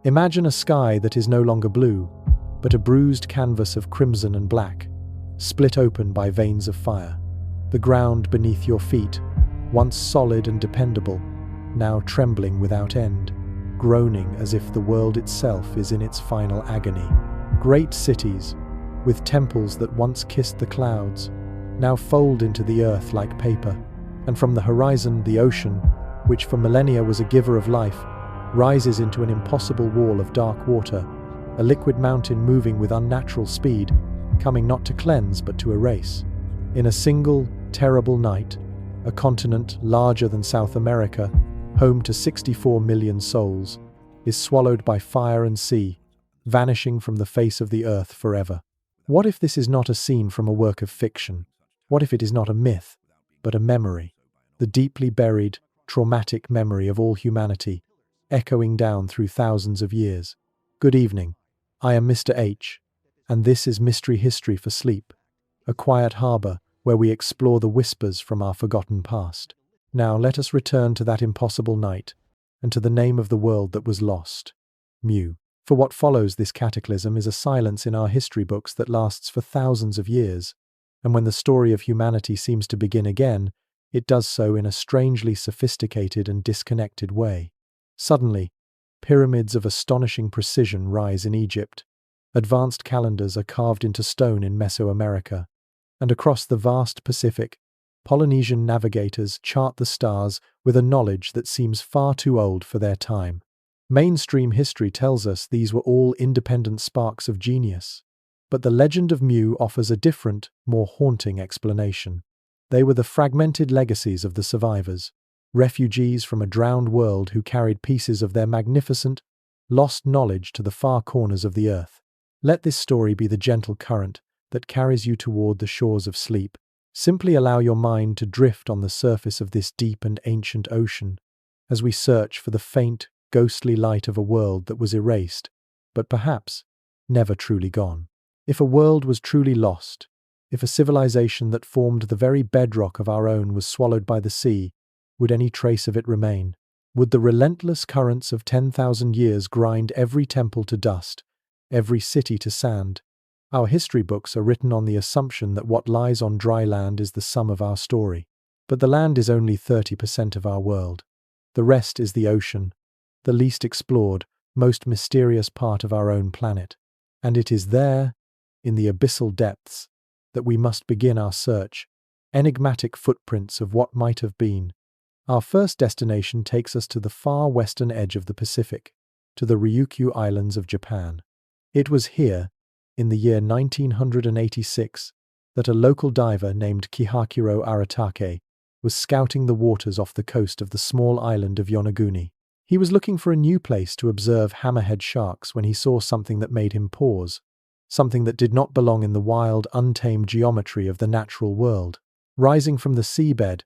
Imagine a sky that is no longer blue, but a bruised canvas of crimson and black, split open by veins of fire. The ground beneath your feet, once solid and dependable, now trembling without end, groaning as if the world itself is in its final agony. Great cities, with temples that once kissed the clouds, now fold into the earth like paper, and from the horizon the ocean, which for millennia was a giver of life, rises into an impossible wall of dark water, a liquid mountain moving with unnatural speed, coming not to cleanse but to erase. In a single, terrible night, a continent larger than South America, home to 64 million souls, is swallowed by fire and sea, vanishing from the face of the earth forever. What if this is not a scene from a work of fiction? What if it is not a myth, but a memory? The deeply buried, traumatic memory of all humanity, echoing down through thousands of years. Good evening. I am Mr. H, and this is Mystery History for Sleep, a quiet harbor where we explore the whispers from our forgotten past. Now let us return to that impossible night, and to the name of the world that was lost, Mu. For what follows this cataclysm is a silence in our history books that lasts for thousands of years, and when the story of humanity seems to begin again, it does so in a strangely sophisticated and disconnected way. Suddenly, pyramids of astonishing precision rise in Egypt, advanced calendars are carved into stone in Mesoamerica, and across the vast Pacific, Polynesian navigators chart the stars with a knowledge that seems far too old for their time. Mainstream history tells us these were all independent sparks of genius, but the legend of Mu offers a different, more haunting explanation. They were the fragmented legacies of the survivors, refugees from a drowned world who carried pieces of their magnificent, lost knowledge to the far corners of the earth. Let this story be the gentle current that carries you toward the shores of sleep. Simply allow your mind to drift on the surface of this deep and ancient ocean, as we search for the faint, ghostly light of a world that was erased, but perhaps never truly gone. If a world was truly lost, if a civilization that formed the very bedrock of our own was swallowed by the sea, would any trace of it remain? Would the relentless currents of 10,000 years grind every temple to dust, every city to sand? Our history books are written on the assumption that what lies on dry land is the sum of our story. But the land is only 30% of our world. The rest is the ocean, the least explored, most mysterious part of our own planet. And it is there, in the abyssal depths, that we must begin our search, enigmatic footprints of what might have been. Our first destination takes us to the far western edge of the Pacific, to the Ryukyu Islands of Japan. It was here, in the year 1986, that a local diver named Kihachiro Aratake was scouting the waters off the coast of the small island of Yonaguni. He was looking for a new place to observe hammerhead sharks when he saw something that made him pause, something that did not belong in the wild, untamed geometry of the natural world. Rising from the seabed,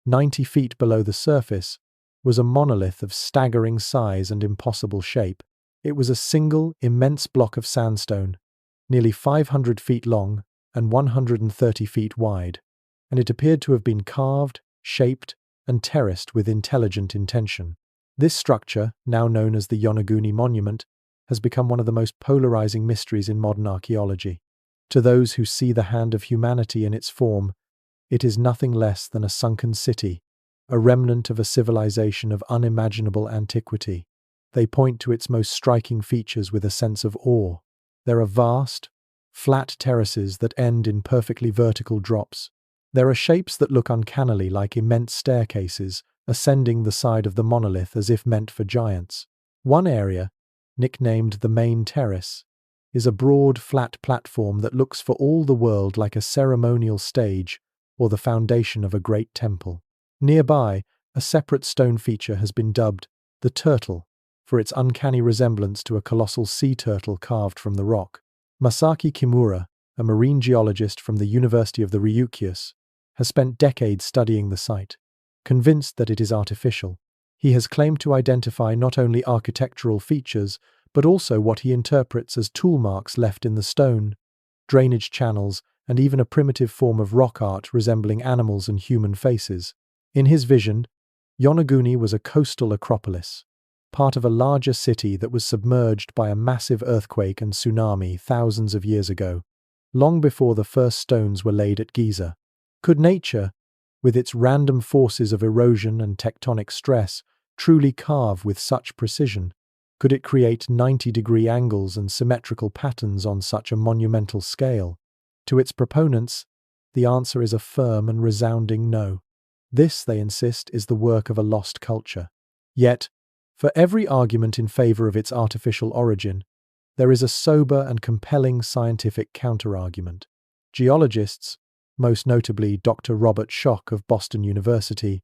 90 feet below the surface, was a monolith of staggering size and impossible shape. It was a single, immense block of sandstone, nearly 500 feet long and 130 feet wide, and it appeared to have been carved, shaped, and terraced with intelligent intention. This structure, now known as the Yonaguni Monument, has become one of the most polarizing mysteries in modern archaeology. To those who see the hand of humanity in its form, it is nothing less than a sunken city, a remnant of a civilization of unimaginable antiquity. They point to its most striking features with a sense of awe. There are vast, flat terraces that end in perfectly vertical drops. There are shapes that look uncannily like immense staircases, ascending the side of the monolith as if meant for giants. One area, nicknamed the Main Terrace, is a broad, flat platform that looks for all the world like a ceremonial stage or the foundation of a great temple. Nearby, a separate stone feature has been dubbed the Turtle, for its uncanny resemblance to a colossal sea turtle carved from the rock. Masaki Kimura, a marine geologist from the University of the Ryukyus, has spent decades studying the site. Convinced that it is artificial, he has claimed to identify not only architectural features, but also what he interprets as tool marks left in the stone, drainage channels, and even a primitive form of rock art resembling animals and human faces. In his vision, Yonaguni was a coastal acropolis, part of a larger city that was submerged by a massive earthquake and tsunami thousands of years ago, long before the first stones were laid at Giza. Could nature, with its random forces of erosion and tectonic stress, truly carve with such precision? Could it create 90-degree angles and symmetrical patterns on such a monumental scale? To its proponents, the answer is a firm and resounding no. This, they insist, is the work of a lost culture. Yet, for every argument in favor of its artificial origin, there is a sober and compelling scientific counterargument. Geologists, most notably Dr. Robert Schoch of Boston University,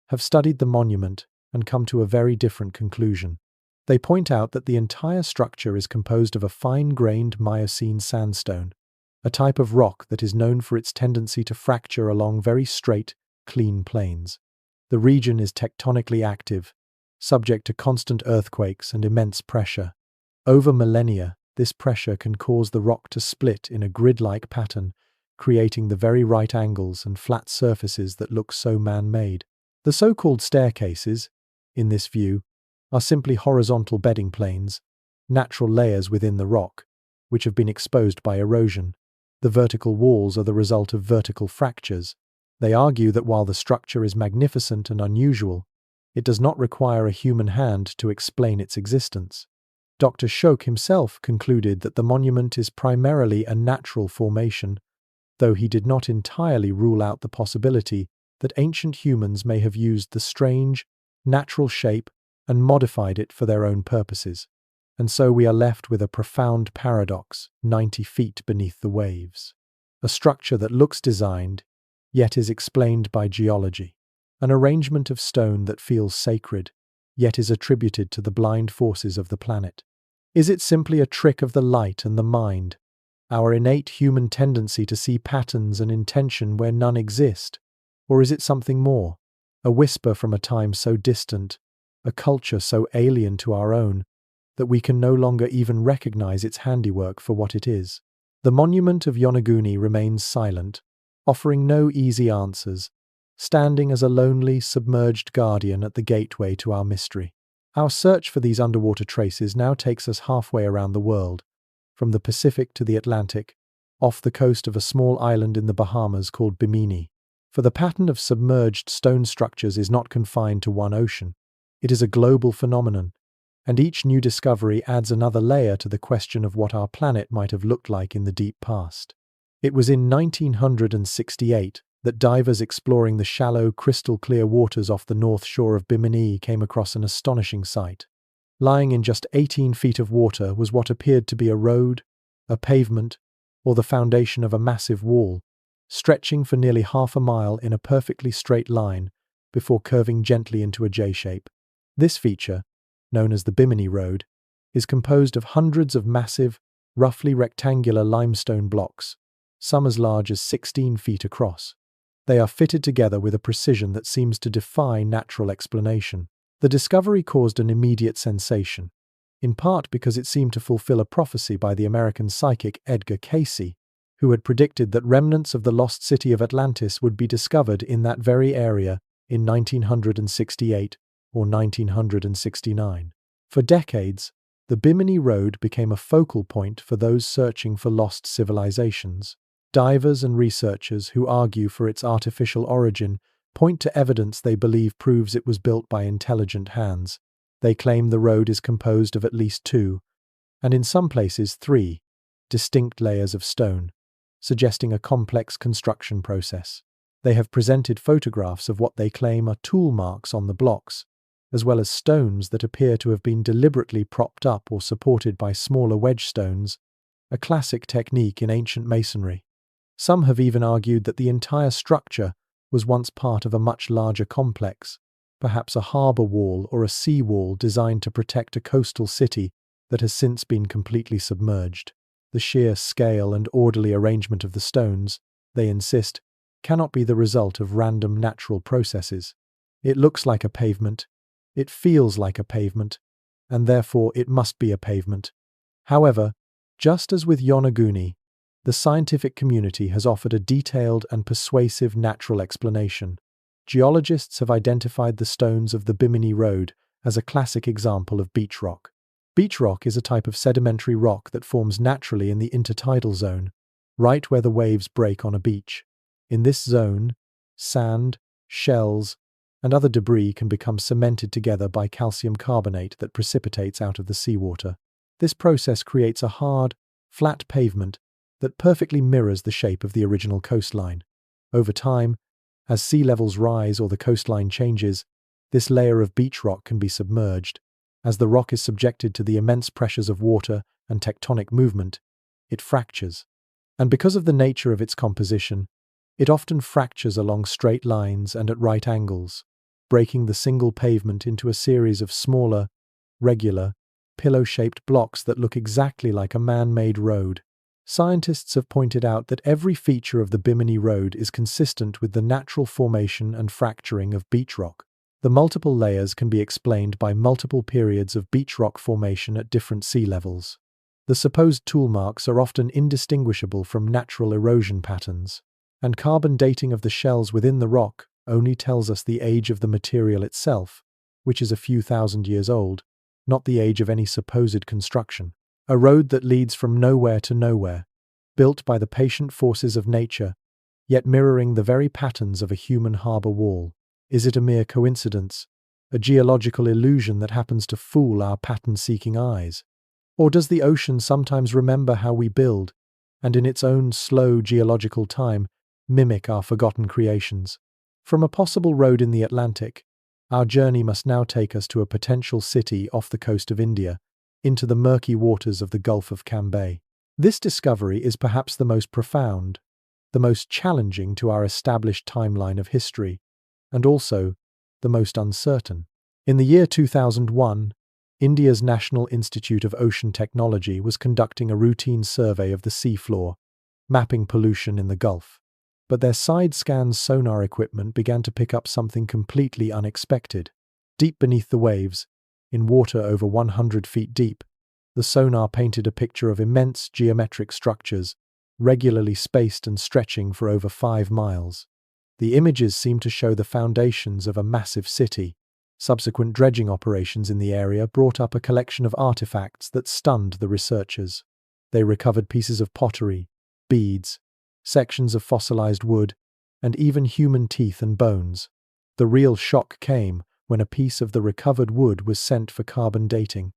have studied the monument and come to a very different conclusion. They point out that the entire structure is composed of a fine-grained Miocene sandstone, a type of rock that is known for its tendency to fracture along very straight, clean planes. The region is tectonically active, subject to constant earthquakes and immense pressure. Over millennia, this pressure can cause the rock to split in a grid-like pattern, creating the very right angles and flat surfaces that look so man-made. The so-called staircases, in this view, are simply horizontal bedding planes, natural layers within the rock, which have been exposed by erosion. The vertical walls are the result of vertical fractures. They argue that while the structure is magnificent and unusual, it does not require a human hand to explain its existence. Dr. Schoch himself concluded that the monument is primarily a natural formation, though he did not entirely rule out the possibility that ancient humans may have used the strange, natural shape and modified it for their own purposes. And so we are left with a profound paradox 90 feet beneath the waves. A structure that looks designed, yet is explained by geology. An arrangement of stone that feels sacred, yet is attributed to the blind forces of the planet. Is it simply a trick of the light and the mind, our innate human tendency to see patterns and intention where none exist? Or is it something more, a whisper from a time so distant, a culture so alien to our own, that we can no longer even recognize its handiwork for what it is? The monument of Yonaguni remains silent, offering no easy answers, standing as a lonely, submerged guardian at the gateway to our mystery. Our search for these underwater traces now takes us halfway around the world, from the Pacific to the Atlantic, off the coast of a small island in the Bahamas called Bimini. For the pattern of submerged stone structures is not confined to one ocean. It is a global phenomenon, and each new discovery adds another layer to the question of what our planet might have looked like in the deep past. It was in 1968 that divers exploring the shallow, crystal-clear waters off the north shore of Bimini came across an astonishing sight. Lying in just 18 feet of water was what appeared to be a road, a pavement, or the foundation of a massive wall, stretching for nearly half a mile in a perfectly straight line before curving gently into a J-shape. This feature, known as the Bimini Road, is composed of hundreds of massive, roughly rectangular limestone blocks, some as large as 16 feet across. They are fitted together with a precision that seems to defy natural explanation. The discovery caused an immediate sensation, in part because it seemed to fulfill a prophecy by the American psychic Edgar Cayce, who had predicted that remnants of the lost city of Atlantis would be discovered in that very area in 1968 or 1969. For decades, the Bimini Road became a focal point for those searching for lost civilizations. Divers and researchers who argue for its artificial origin point to evidence they believe proves it was built by intelligent hands. They claim the road is composed of at least 2, and in some places 3, distinct layers of stone, suggesting a complex construction process. They have presented photographs of what they claim are tool marks on the blocks, as well as stones that appear to have been deliberately propped up or supported by smaller wedge stones, a classic technique in ancient masonry. Some have even argued that the entire structure was once part of a much larger complex, perhaps a harbour wall or a sea wall designed to protect a coastal city that has since been completely submerged. The sheer scale and orderly arrangement of the stones, they insist, cannot be the result of random natural processes. It looks like a pavement, it feels like a pavement, and therefore it must be a pavement. However, just as with Yonaguni, the scientific community has offered a detailed and persuasive natural explanation. Geologists have identified the stones of the Bimini Road as a classic example of beach rock. Beach rock is a type of sedimentary rock that forms naturally in the intertidal zone, right where the waves break on a beach. In this zone, sand, shells, and other debris can become cemented together by calcium carbonate that precipitates out of the seawater. This process creates a hard, flat pavement that perfectly mirrors the shape of the original coastline. Over time, as sea levels rise or the coastline changes, this layer of beach rock can be submerged. As the rock is subjected to the immense pressures of water and tectonic movement, it fractures. And because of the nature of its composition, it often fractures along straight lines and at right angles, breaking the single pavement into a series of smaller, regular, pillow-shaped blocks that look exactly like a man-made road. Scientists have pointed out that every feature of the Bimini Road is consistent with the natural formation and fracturing of beach rock. The multiple layers can be explained by multiple periods of beach rock formation at different sea levels. The supposed tool marks are often indistinguishable from natural erosion patterns, and carbon dating of the shells within the rock only tells us the age of the material itself, which is a few thousand years old, not the age of any supposed construction. A road that leads from nowhere to nowhere, built by the patient forces of nature, yet mirroring the very patterns of a human harbour wall. Is it a mere coincidence, a geological illusion that happens to fool our pattern-seeking eyes? Or does the ocean sometimes remember how we build, and in its own slow geological time, mimic our forgotten creations? From a possible road in the Atlantic, our journey must now take us to a potential city off the coast of India, into the murky waters of the Gulf of Cambay. This discovery is perhaps the most profound, the most challenging to our established timeline of history, and also the most uncertain. In the year 2001, India's National Institute of Ocean Technology was conducting a routine survey of the seafloor, mapping pollution in the Gulf. But their side-scan sonar equipment began to pick up something completely unexpected. Deep beneath the waves, in water over 100 feet deep, the sonar painted a picture of immense geometric structures, regularly spaced and stretching for over 5 miles. The images seemed to show the foundations of a massive city. Subsequent dredging operations in the area brought up a collection of artifacts that stunned the researchers. They recovered pieces of pottery, beads, sections of fossilized wood, and even human teeth and bones. The real shock came when a piece of the recovered wood was sent for carbon dating.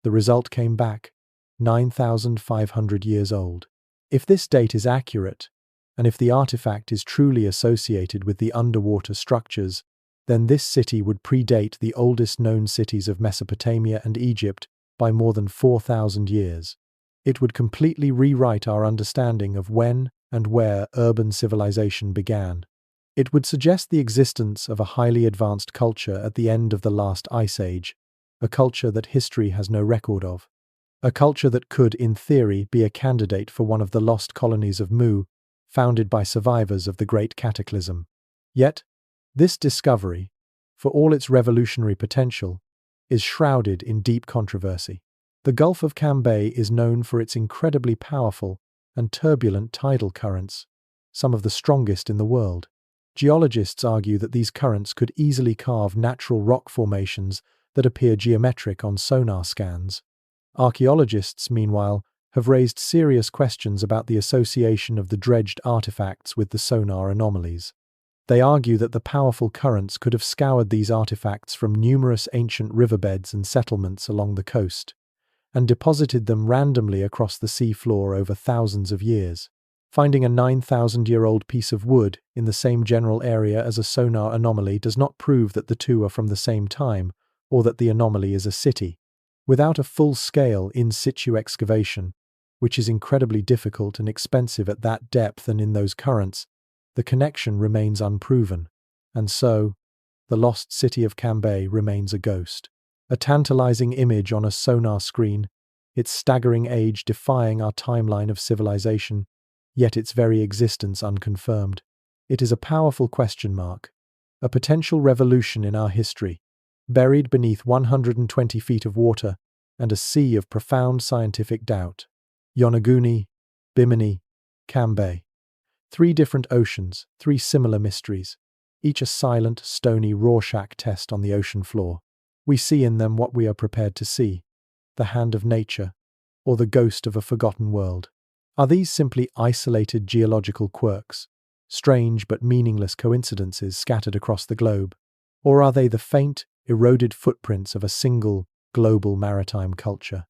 The result came back, 9,500 years old. If this date is accurate, and if the artifact is truly associated with the underwater structures, then this city would predate the oldest known cities of Mesopotamia and Egypt by more than 4,000 years. It would completely rewrite our understanding of when and where urban civilization began. It would suggest the existence of a highly advanced culture at the end of the last ice age, a culture that history has no record of. A culture that could, in theory, be a candidate for one of the lost colonies of Mu, founded by survivors of the Great Cataclysm. Yet, this discovery, for all its revolutionary potential, is shrouded in deep controversy. The Gulf of Cambay is known for its incredibly powerful and turbulent tidal currents, some of the strongest in the world. Geologists argue that these currents could easily carve natural rock formations that appear geometric on sonar scans. Archaeologists, meanwhile, have raised serious questions about the association of the dredged artifacts with the sonar anomalies. They argue that the powerful currents could have scoured these artifacts from numerous ancient riverbeds and settlements along the coast, and deposited them randomly across the sea floor over thousands of years. Finding a 9,000-year-old piece of wood in the same general area as a sonar anomaly does not prove that the two are from the same time, or that the anomaly is a city. Without a full-scale in-situ excavation, which is incredibly difficult and expensive at that depth and in those currents, the connection remains unproven, and so, the lost city of Cambay remains a ghost. A tantalizing image on a sonar screen, its staggering age defying our timeline of civilization, yet its very existence unconfirmed. It is a powerful question mark, a potential revolution in our history, buried beneath 120 feet of water and a sea of profound scientific doubt. Yonaguni, Bimini, Cambay. 3 different oceans, 3 similar mysteries, each a silent, stony Rorschach test on the ocean floor. We see in them what we are prepared to see: the hand of nature, or the ghost of a forgotten world. Are these simply isolated geological quirks, strange but meaningless coincidences scattered across the globe? Or are they the faint, eroded footprints of a single, global maritime culture?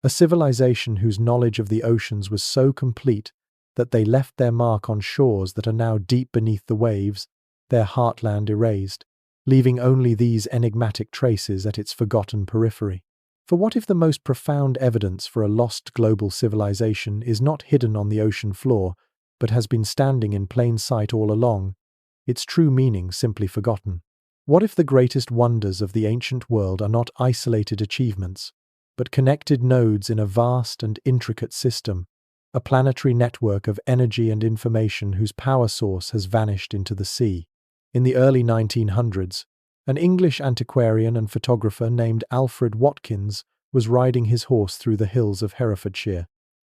A civilization whose knowledge of the oceans was so complete that they left their mark on shores that are now deep beneath the waves, their heartland erased, leaving only these enigmatic traces at its forgotten periphery. For what if the most profound evidence for a lost global civilization is not hidden on the ocean floor, but has been standing in plain sight all along, its true meaning simply forgotten? What if the greatest wonders of the ancient world are not isolated achievements, but connected nodes in a vast and intricate system, a planetary network of energy and information whose power source has vanished into the sea? In the early 1900s, an English antiquarian and photographer named Alfred Watkins was riding his horse through the hills of Herefordshire.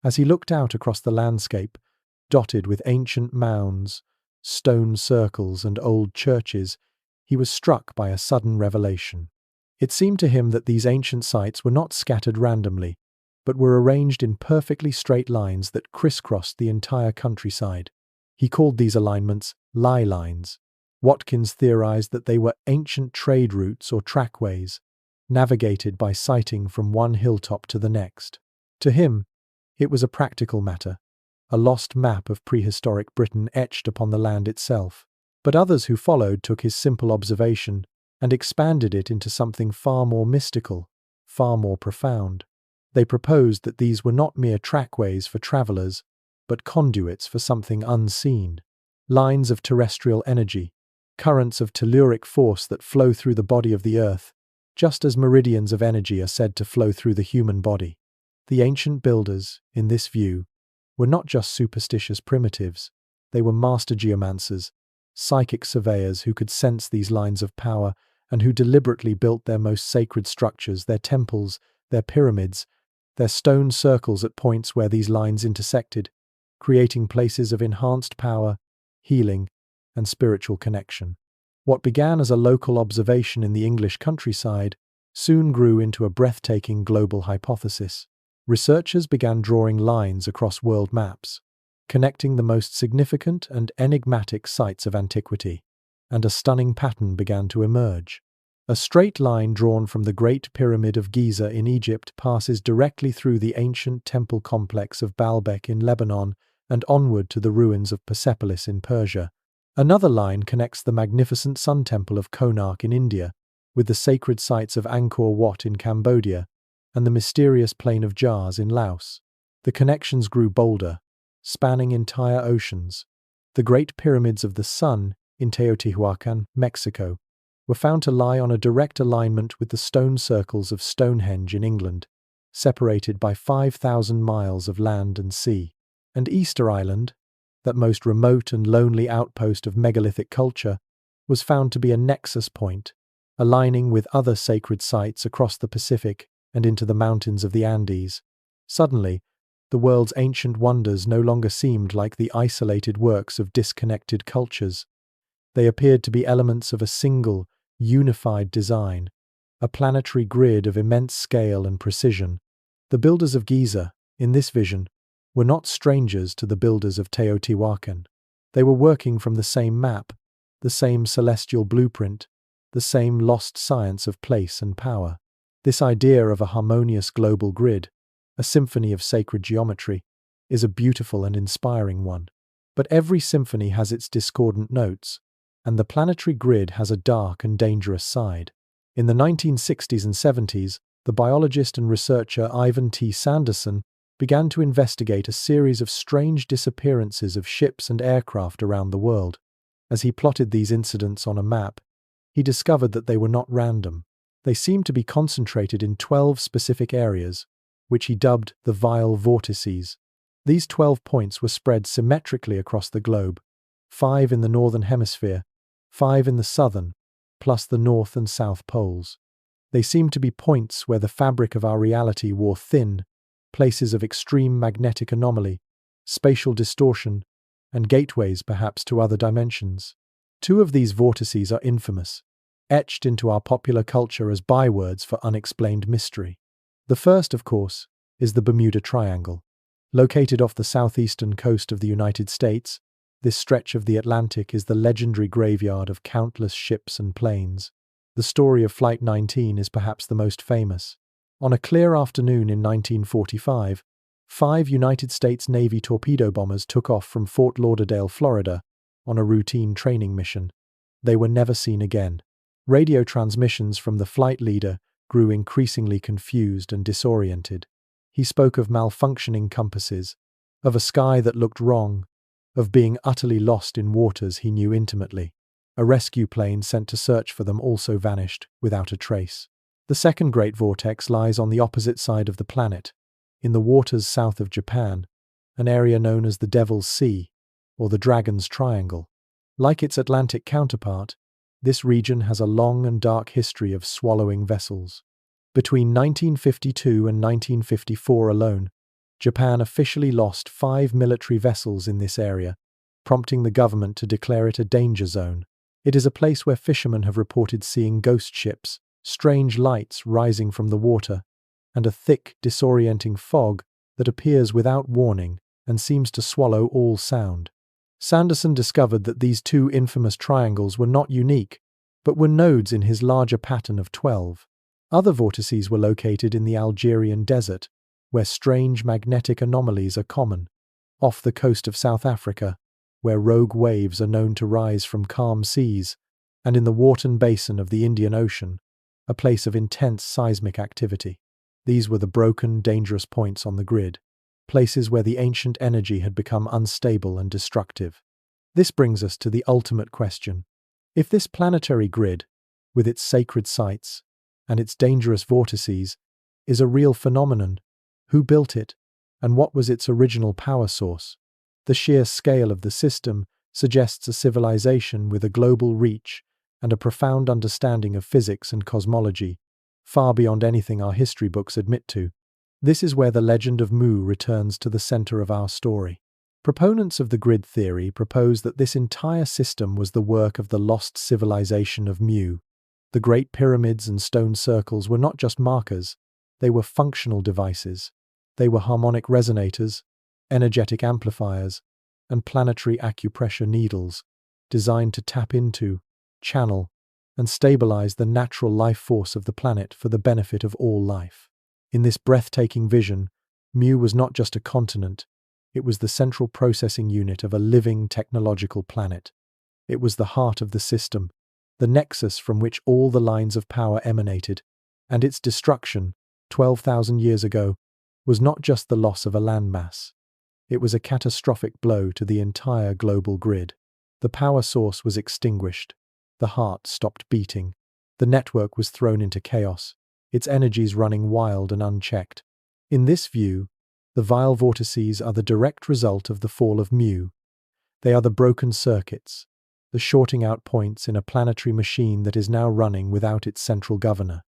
As he looked out across the landscape, dotted with ancient mounds, stone circles, and old churches, he was struck by a sudden revelation. It seemed to him that these ancient sites were not scattered randomly, but were arranged in perfectly straight lines that crisscrossed the entire countryside. He called these alignments lie lines. Watkins theorized that they were ancient trade routes or trackways, navigated by sighting from one hilltop to the next. To him, it was a practical matter, a lost map of prehistoric Britain etched upon the land itself. But others who followed took his simple observation and expanded it into something far more mystical, far more profound. They proposed that these were not mere trackways for travelers, but conduits for something unseen, lines of terrestrial energy, currents of telluric force that flow through the body of the earth, just as meridians of energy are said to flow through the human body. The ancient builders, in this view, were not just superstitious primitives, they were master geomancers, psychic surveyors who could sense these lines of power and who deliberately built their most sacred structures, their temples, their pyramids, their stone circles at points where these lines intersected, creating places of enhanced power, healing, and spiritual connection. What began as a local observation in the English countryside soon grew into a breathtaking global hypothesis. Researchers began drawing lines across world maps, connecting the most significant and enigmatic sites of antiquity, and a stunning pattern began to emerge. A straight line drawn from the Great Pyramid of Giza in Egypt passes directly through the ancient temple complex of Baalbek in Lebanon and onward to the ruins of Persepolis in Persia. Another line connects the magnificent Sun Temple of Konark in India with the sacred sites of Angkor Wat in Cambodia and the mysterious Plain of Jars in Laos. The connections grew bolder, spanning entire oceans. The Great Pyramids of the Sun in Teotihuacan, Mexico, were found to lie on a direct alignment with the stone circles of Stonehenge in England, separated by 5,000 miles of land and sea. And Easter Island, that most remote and lonely outpost of megalithic culture, was found to be a nexus point, aligning with other sacred sites across the Pacific and into the mountains of the Andes. Suddenly, the world's ancient wonders no longer seemed like the isolated works of disconnected cultures. They appeared to be elements of a single, unified design, a planetary grid of immense scale and precision. The builders of Giza, in this vision, were not strangers to the builders of Teotihuacan. They were working from the same map, the same celestial blueprint, the same lost science of place and power. This idea of a harmonious global grid, a symphony of sacred geometry, is a beautiful and inspiring one. But every symphony has its discordant notes, and the planetary grid has a dark and dangerous side. In the 1960s and 70s, the biologist and researcher Ivan T. Sanderson began to investigate a series of strange disappearances of ships and aircraft around the world. As he plotted these incidents on a map, he discovered that they were not random. They seemed to be concentrated in 12 specific areas, which he dubbed the Vile Vortices. These 12 points were spread symmetrically across the globe, 5 in the northern hemisphere, 5 in the southern, plus the north and south poles. They seemed to be points where the fabric of our reality wore thin, places of extreme magnetic anomaly, spatial distortion, and gateways perhaps to other dimensions. 2 of these vortices are infamous: etched into our popular culture as bywords for unexplained mystery. The first, of course, is the Bermuda Triangle. Located off the southeastern coast of the United States, this stretch of the Atlantic is the legendary graveyard of countless ships and planes. The story of Flight 19 is perhaps the most famous. On a clear afternoon in 1945, 5 United States Navy torpedo bombers took off from Fort Lauderdale, Florida, on a routine training mission. They were never seen again. Radio transmissions from the flight leader grew increasingly confused and disoriented. He spoke of malfunctioning compasses, of a sky that looked wrong, of being utterly lost in waters he knew intimately. A rescue plane sent to search for them also vanished without a trace. The second great vortex lies on the opposite side of the planet, in the waters south of Japan, an area known as the Devil's Sea, or the Dragon's Triangle. Like its Atlantic counterpart, this region has a long and dark history of swallowing vessels. Between 1952 and 1954 alone, Japan officially lost 5 military vessels in this area, prompting the government to declare it a danger zone. It is a place where fishermen have reported seeing ghost ships, strange lights rising from the water, and a thick, disorienting fog that appears without warning and seems to swallow all sound. Sanderson discovered that these 2 infamous triangles were not unique, but were nodes in his larger pattern of 12. Other vortices were located in the Algerian desert, where strange magnetic anomalies are common, off the coast of South Africa, where rogue waves are known to rise from calm seas, and in the Wharton Basin of the Indian Ocean, a place of intense seismic activity. These were the broken, dangerous points on the grid, places where the ancient energy had become unstable and destructive. This brings us to the ultimate question. If this planetary grid, with its sacred sites and its dangerous vortices, is a real phenomenon, who built it, and what was its original power source? The sheer scale of the system suggests a civilization with a global reach and a profound understanding of physics and cosmology, far beyond anything our history books admit to. This is where the legend of Mu returns to the center of our story. Proponents of the grid theory propose that this entire system was the work of the lost civilization of Mu. The Great Pyramids and stone circles were not just markers, they were functional devices. They were harmonic resonators, energetic amplifiers, and planetary acupressure needles, designed to tap into, channel, and stabilize the natural life force of the planet for the benefit of all life. In this breathtaking vision, Mu was not just a continent, it was the central processing unit of a living technological planet. It was the heart of the system, the nexus from which all the lines of power emanated, and its destruction, 12,000 years ago, was not just the loss of a landmass. It was a catastrophic blow to the entire global grid. The power source was extinguished. The heart stopped beating. The network was thrown into chaos, its energies running wild and unchecked. In this view, the vile vortices are the direct result of the fall of Mu. They are the broken circuits, the shorting out points in a planetary machine that is now running without its central governor.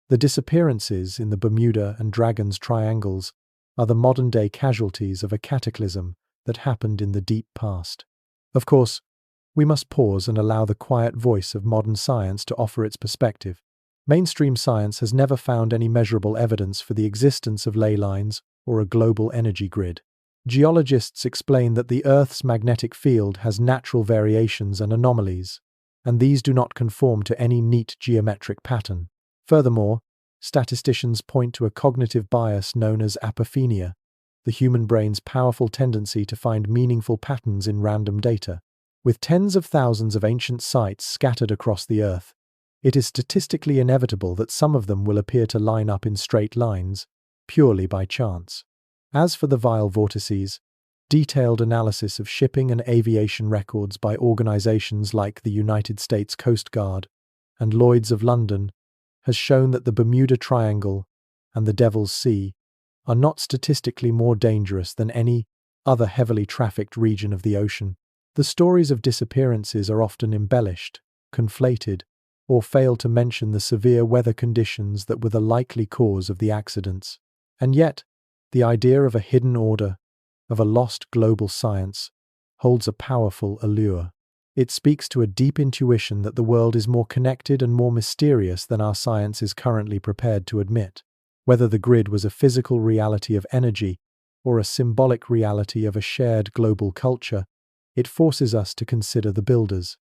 The disappearances in the Bermuda and Dragon's triangles are the modern-day casualties of a cataclysm that happened in the deep past. Of course, we must pause and allow the quiet voice of modern science to offer its perspective. Mainstream science has never found any measurable evidence for the existence of ley lines or a global energy grid. Geologists explain that the Earth's magnetic field has natural variations and anomalies, and these do not conform to any neat geometric pattern. Furthermore, statisticians point to a cognitive bias known as apophenia, the human brain's powerful tendency to find meaningful patterns in random data. With tens of thousands of ancient sites scattered across the Earth, it is statistically inevitable that some of them will appear to line up in straight lines, purely by chance. As for the vile vortices, detailed analysis of shipping and aviation records by organizations like the United States Coast Guard and Lloyd's of London has shown that the Bermuda Triangle and the Devil's Sea are not statistically more dangerous than any other heavily trafficked region of the ocean. The stories of disappearances are often embellished, conflated, or fail to mention the severe weather conditions that were the likely cause of the accidents. And yet, the idea of a hidden order, of a lost global science, holds a powerful allure. It speaks to a deep intuition that the world is more connected and more mysterious than our science is currently prepared to admit. Whether the grid was a physical reality of energy or a symbolic reality of a shared global culture, it forces us to consider the builders.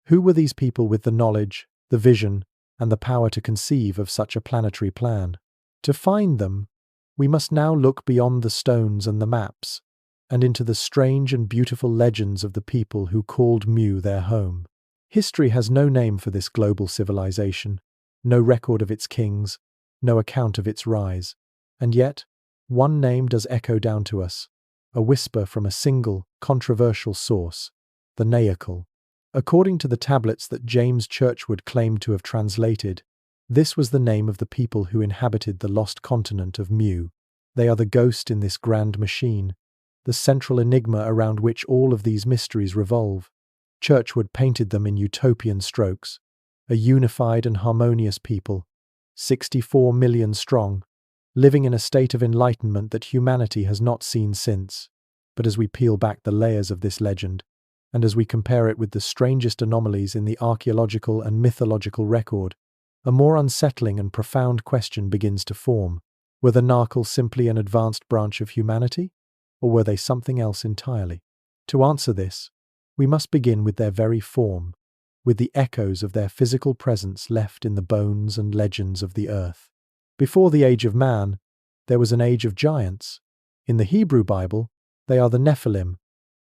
Who were these people with the knowledge, the vision, and the power to conceive of such a planetary plan? To find them, we must now look beyond the stones and the maps, and into the strange and beautiful legends of the people who called Mu their home. History has no name for this global civilization, no record of its kings, no account of its rise. And yet, one name does echo down to us, a whisper from a single, controversial source, the Nahekal. According to the tablets that James Churchward claimed to have translated, this was the name of the people who inhabited the lost continent of Mu. They are the ghost in this grand machine, the central enigma around which all of these mysteries revolve. Churchward painted them in utopian strokes, a unified and harmonious people, 64 million strong, living in a state of enlightenment that humanity has not seen since. But as we peel back the layers of this legend, and as we compare it with the strangest anomalies in the archaeological and mythological record, a more unsettling and profound question begins to form. Were the Nahekal simply an advanced branch of humanity? Or were they something else entirely? To answer this, we must begin with their very form, with the echoes of their physical presence left in the bones and legends of the earth. Before the age of man, there was an age of giants. In the Hebrew Bible, they are the Nephilim,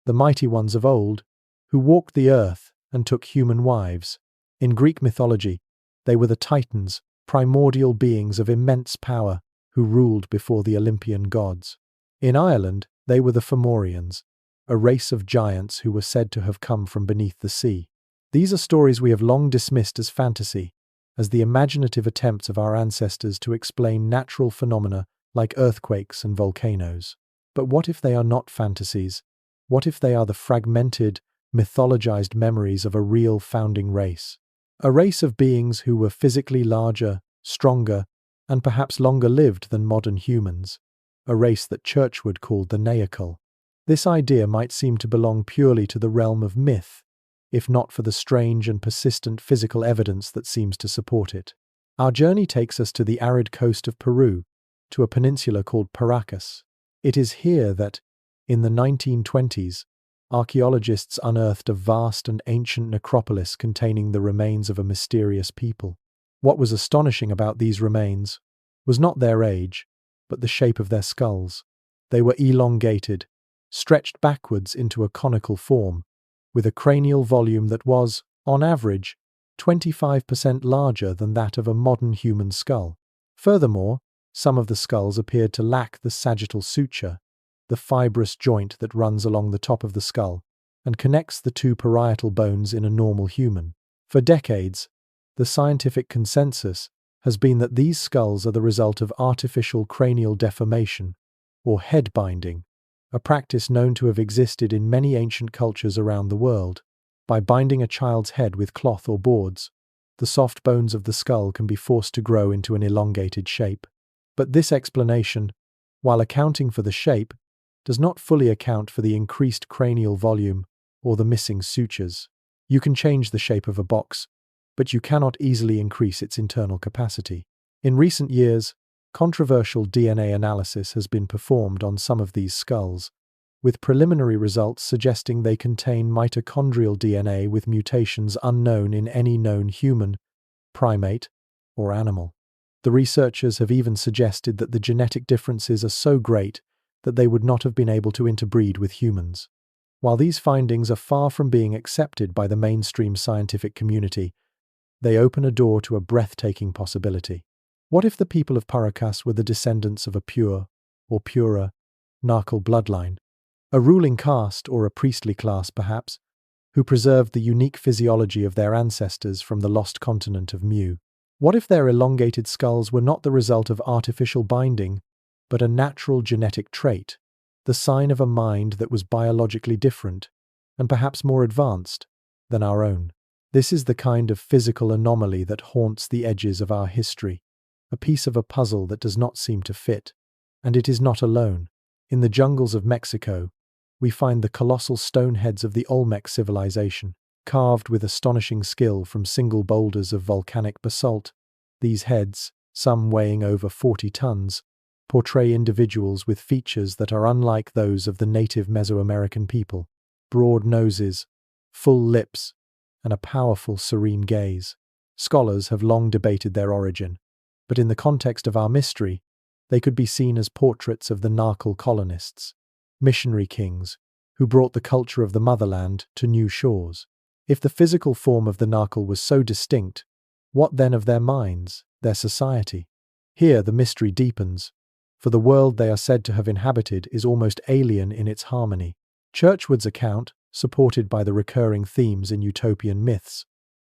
the mighty ones of old, who walked the earth and took human wives. In Greek mythology, they were the Titans, primordial beings of immense power, who ruled before the Olympian gods. In Ireland, they were the Fomorians, a race of giants who were said to have come from beneath the sea. These are stories we have long dismissed as fantasy, as the imaginative attempts of our ancestors to explain natural phenomena like earthquakes and volcanoes. But what if they are not fantasies? What if they are the fragmented, mythologized memories of a real founding race? A race of beings who were physically larger, stronger, and perhaps longer lived than modern humans. A race that Churchward called the Nahekal. This idea might seem to belong purely to the realm of myth, if not for the strange and persistent physical evidence that seems to support it. Our journey takes us to the arid coast of Peru, to a peninsula called Paracas. It is here that, in the 1920s, archaeologists unearthed a vast and ancient necropolis containing the remains of a mysterious people. What was astonishing about these remains was not their age, but the shape of their skulls. They were elongated, stretched backwards into a conical form, with a cranial volume that was, on average, 25% larger than that of a modern human skull. Furthermore, some of the skulls appeared to lack the sagittal suture, the fibrous joint that runs along the top of the skull and connects the two parietal bones in a normal human. For decades, the scientific consensus has been that these skulls are the result of artificial cranial deformation, or head binding, a practice known to have existed in many ancient cultures around the world. By binding a child's head with cloth or boards, the soft bones of the skull can be forced to grow into an elongated shape. But this explanation, while accounting for the shape, does not fully account for the increased cranial volume or the missing sutures. You can change the shape of a box, but you cannot easily increase its internal capacity. In recent years, controversial DNA analysis has been performed on some of these skulls, with preliminary results suggesting they contain mitochondrial DNA with mutations unknown in any known human, primate, or animal. The researchers have even suggested that the genetic differences are so great that they would not have been able to interbreed with humans. While these findings are far from being accepted by the mainstream scientific community, they open a door to a breathtaking possibility. What if the people of Paracas were the descendants of a pure, or purer, Nahekal bloodline? A ruling caste, or a priestly class perhaps, who preserved the unique physiology of their ancestors from the lost continent of Mu. What if their elongated skulls were not the result of artificial binding, but a natural genetic trait, the sign of a mind that was biologically different, and perhaps more advanced, than our own? This is the kind of physical anomaly that haunts the edges of our history, a piece of a puzzle that does not seem to fit. And it is not alone. In the jungles of Mexico, we find the colossal stone heads of the Olmec civilization. carved with astonishing skill from single boulders of volcanic basalt. These heads, some weighing over 40 tons, portray individuals with features that are unlike those of the native Mesoamerican people. Broad noses, full lips, and a powerful, serene gaze. Scholars have long debated their origin, but in the context of our mystery, they could be seen as portraits of the Narkal colonists, missionary kings, who brought the culture of the motherland to new shores. If the physical form of the Narkal was so distinct, what then of their minds, their society? Here the mystery deepens, for the world they are said to have inhabited is almost alien in its harmony. Churchward's account, supported by the recurring themes in utopian myths,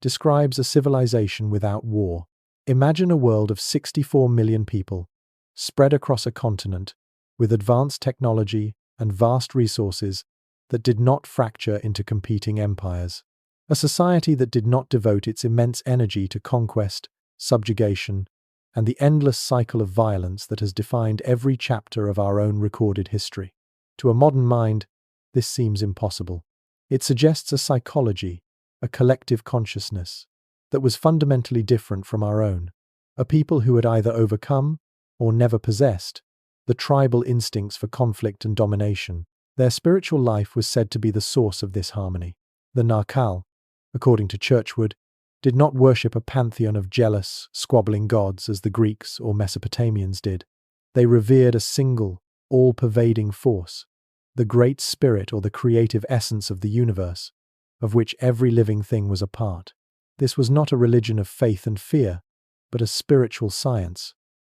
describes a civilization without war. Imagine a world of 64 million people, spread across a continent, with advanced technology and vast resources that did not fracture into competing empires. A society that did not devote its immense energy to conquest, subjugation, and the endless cycle of violence that has defined every chapter of our own recorded history. To a modern mind, this seems impossible. It suggests a psychology, a collective consciousness, that was fundamentally different from our own, a people who had either overcome, or never possessed, the tribal instincts for conflict and domination. Their spiritual life was said to be the source of this harmony. The Narkal, according to Churchward, did not worship a pantheon of jealous, squabbling gods as the Greeks or Mesopotamians did. They revered a single, all-pervading force, the Great Spirit or the creative essence of the universe, of which every living thing was a part. This was not a religion of faith and fear, but a spiritual science,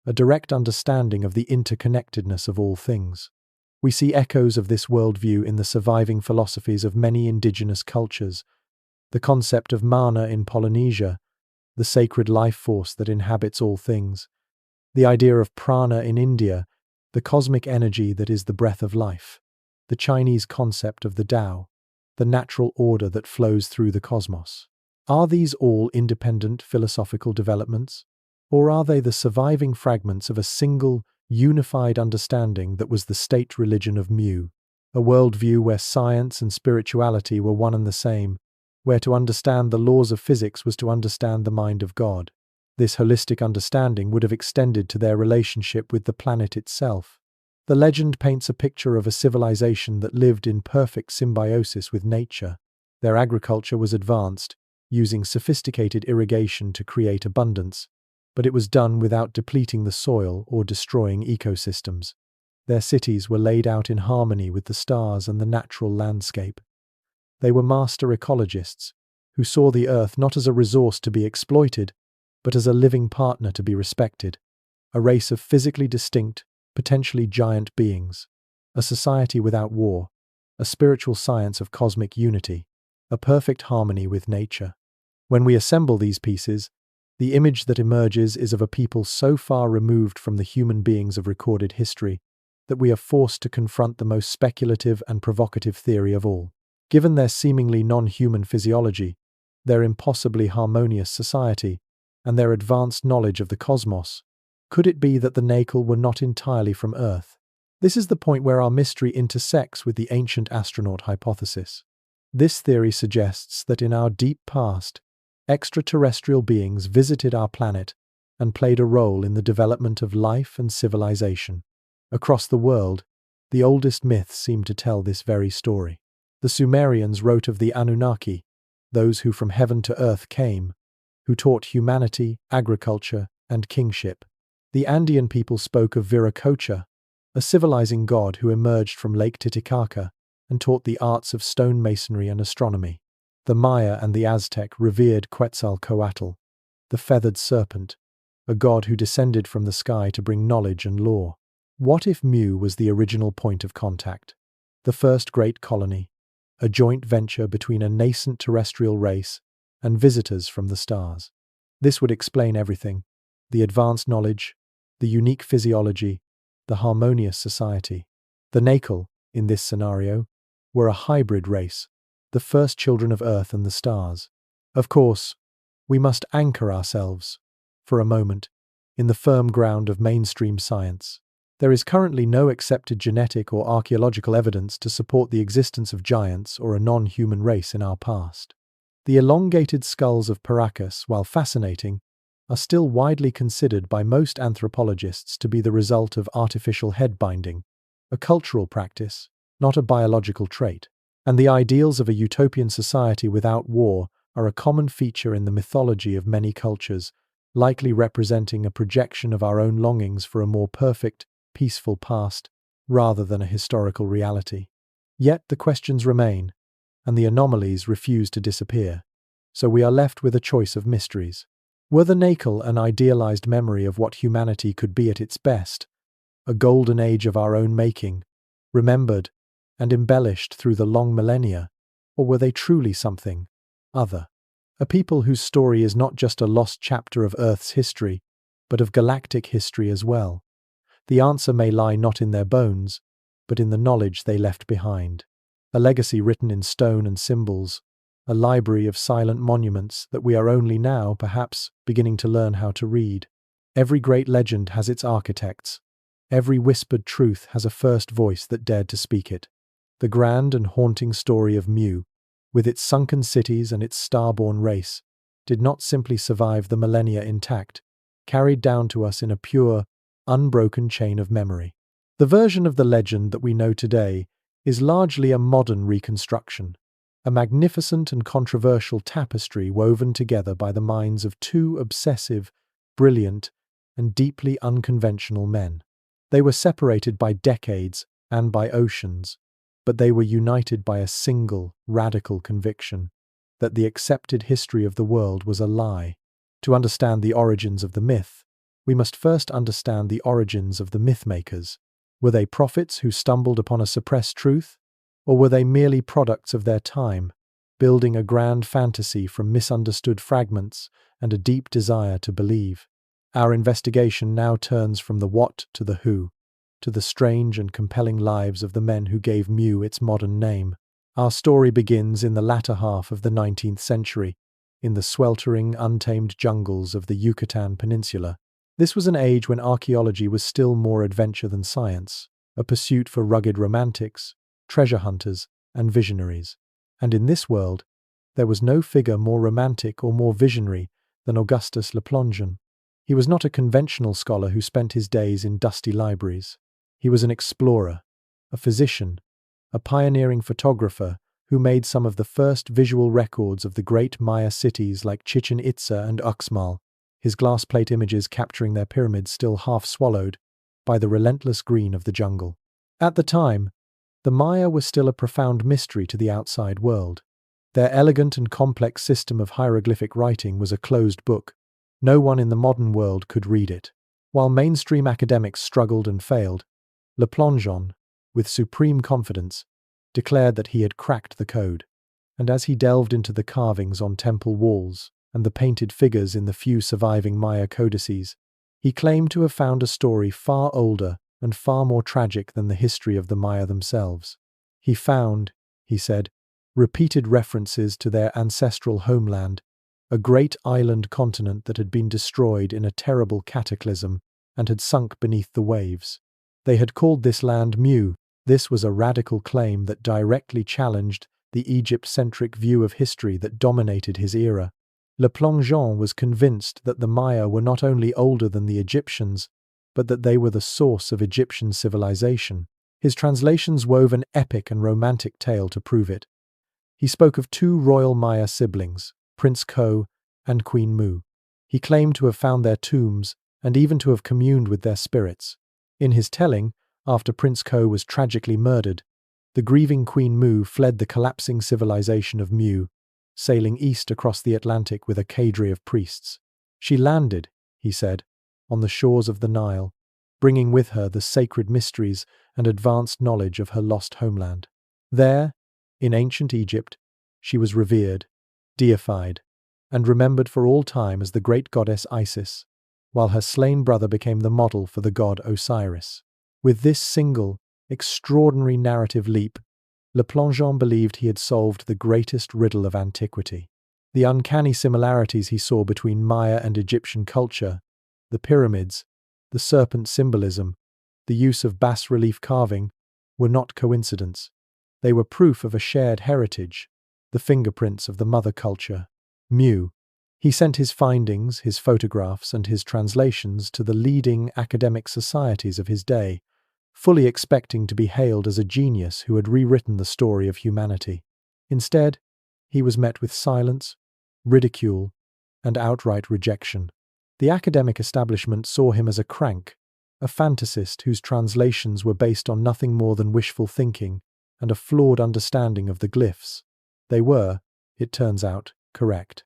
a direct understanding of the interconnectedness of all things. We see echoes of this worldview in the surviving philosophies of many indigenous cultures. The concept of mana in Polynesia, the sacred life force that inhabits all things. The idea of prana in India, the cosmic energy that is the breath of life. The Chinese concept of the Tao, the natural order that flows through the cosmos. Are these all independent philosophical developments? Or are they the surviving fragments of a single, unified understanding that was the state religion of Mu? A worldview where science and spirituality were one and the same, where to understand the laws of physics was to understand the mind of God. This holistic understanding would have extended to their relationship with the planet itself. The legend paints a picture of a civilization that lived in perfect symbiosis with nature. Their agriculture was advanced, using sophisticated irrigation to create abundance, but it was done without depleting the soil or destroying ecosystems. Their cities were laid out in harmony with the stars and the natural landscape. They were master ecologists, who saw the earth not as a resource to be exploited, but as a living partner to be respected. A race of physically distinct, potentially giant beings. A society without war. A spiritual science of cosmic unity. A perfect harmony with nature. When we assemble these pieces, the image that emerges is of a people so far removed from the human beings of recorded history that we are forced to confront the most speculative and provocative theory of all. Given their seemingly non-human physiology, their impossibly harmonious society, and their advanced knowledge of the cosmos, could it be that the Narkal were not entirely from Earth? This is the point where our mystery intersects with the ancient astronaut hypothesis. This theory suggests that in our deep past, extraterrestrial beings visited our planet and played a role in the development of life and civilization. Across the world, the oldest myths seem to tell this very story. The Sumerians wrote of the Anunnaki, those who from heaven to earth came, who taught humanity, agriculture, and kingship. The Andean people spoke of Viracocha, a civilizing god who emerged from Lake Titicaca and taught the arts of stonemasonry and astronomy. The Maya and the Aztec revered Quetzalcoatl, the feathered serpent, a god who descended from the sky to bring knowledge and law. What if Mu was the original point of contact? The first great colony, a joint venture between a nascent terrestrial race and visitors from the stars. This would explain everything: the advanced knowledge, the unique physiology, the harmonious society. The Narkal, in this scenario, were a hybrid race, the first children of Earth and the stars. Of course, we must anchor ourselves, for a moment, in the firm ground of mainstream science. There is currently no accepted genetic or archaeological evidence to support the existence of giants or a non-human race in our past. The elongated skulls of Paracas, while fascinating, are still widely considered by most anthropologists to be the result of artificial head binding, a cultural practice, not a biological trait. And the ideals of a utopian society without war are a common feature in the mythology of many cultures, likely representing a projection of our own longings for a more perfect, peaceful past, rather than a historical reality. Yet the questions remain, and the anomalies refuse to disappear. So we are left with a choice of mysteries. Were the Nacl an idealized memory of what humanity could be at its best, a golden age of our own making, remembered and embellished through the long millennia, or were they truly something other? A people whose story is not just a lost chapter of Earth's history, but of galactic history as well. The answer may lie not in their bones, but in the knowledge they left behind. A legacy written in stone and symbols, a library of silent monuments that we are only now, perhaps, beginning to learn how to read. Every great legend has its architects. Every whispered truth has a first voice that dared to speak it. The grand and haunting story of Mu, with its sunken cities and its star-born race, did not simply survive the millennia intact, carried down to us in a pure, unbroken chain of memory. The version of the legend that we know today is largely a modern reconstruction, a magnificent and controversial tapestry woven together by the minds of two obsessive, brilliant, and deeply unconventional men. They were separated by decades and by oceans, but they were united by a single, radical conviction that the accepted history of the world was a lie. To understand the origins of the myth, we must first understand the origins of the mythmakers. Were they prophets who stumbled upon a suppressed truth, or were they merely products of their time, building a grand fantasy from misunderstood fragments and a deep desire to believe? Our investigation now turns from the what to the who, to the strange and compelling lives of the men who gave Mu its modern name. Our story begins in the latter half of the 19th century, in the sweltering, untamed jungles of the Yucatan Peninsula. This was an age when archaeology was still more adventure than science, a pursuit for rugged romantics, treasure hunters, and visionaries. And in this world, there was no figure more romantic or more visionary than Augustus Le Plongeon. He was not a conventional scholar who spent his days in dusty libraries. He was an explorer, a physician, a pioneering photographer who made some of the first visual records of the great Maya cities like Chichen Itza and Uxmal, his glass plate images capturing their pyramids still half swallowed by the relentless green of the jungle. At the time, the Maya were still a profound mystery to the outside world. Their elegant and complex system of hieroglyphic writing was a closed book. No one in the modern world could read it. While mainstream academics struggled and failed, Le Plongeon, with supreme confidence, declared that he had cracked the code. And as he delved into the carvings on temple walls and the painted figures in the few surviving Maya codices, he claimed to have found a story far older and far more tragic than the history of the Maya themselves. He found, he said, repeated references to their ancestral homeland, a great island continent that had been destroyed in a terrible cataclysm and had sunk beneath the waves. They had called this land Mu. This was a radical claim that directly challenged the Egypt-centric view of history that dominated his era. Le Plongeon was convinced that the Maya were not only older than the Egyptians, but that they were the source of Egyptian civilization. His translations wove an epic and romantic tale to prove it. He spoke of two royal Maya siblings, Prince Ko and Queen Mu. He claimed to have found their tombs and even to have communed with their spirits. In his telling, after Prince Ko was tragically murdered, the grieving Queen Mu fled the collapsing civilization of Mu, sailing east across the Atlantic with a cadre of priests. She landed, he said, on the shores of the Nile, bringing with her the sacred mysteries and advanced knowledge of her lost homeland. There, in ancient Egypt, she was revered, deified, and remembered for all time as the great goddess Isis, while her slain brother became the model for the god Osiris. With this single, extraordinary narrative leap, Le Plongeon believed he had solved the greatest riddle of antiquity. The uncanny similarities he saw between Maya and Egyptian culture, the pyramids, the serpent symbolism, the use of bas-relief carving, were not coincidence. They were proof of a shared heritage, the fingerprints of the mother culture, Mu. He sent his findings, his photographs, and his translations to the leading academic societies of his day, fully expecting to be hailed as a genius who had rewritten the story of humanity. Instead, he was met with silence, ridicule, and outright rejection. The academic establishment saw him as a crank, a fantasist whose translations were based on nothing more than wishful thinking and a flawed understanding of the glyphs. They were, it turns out, correct.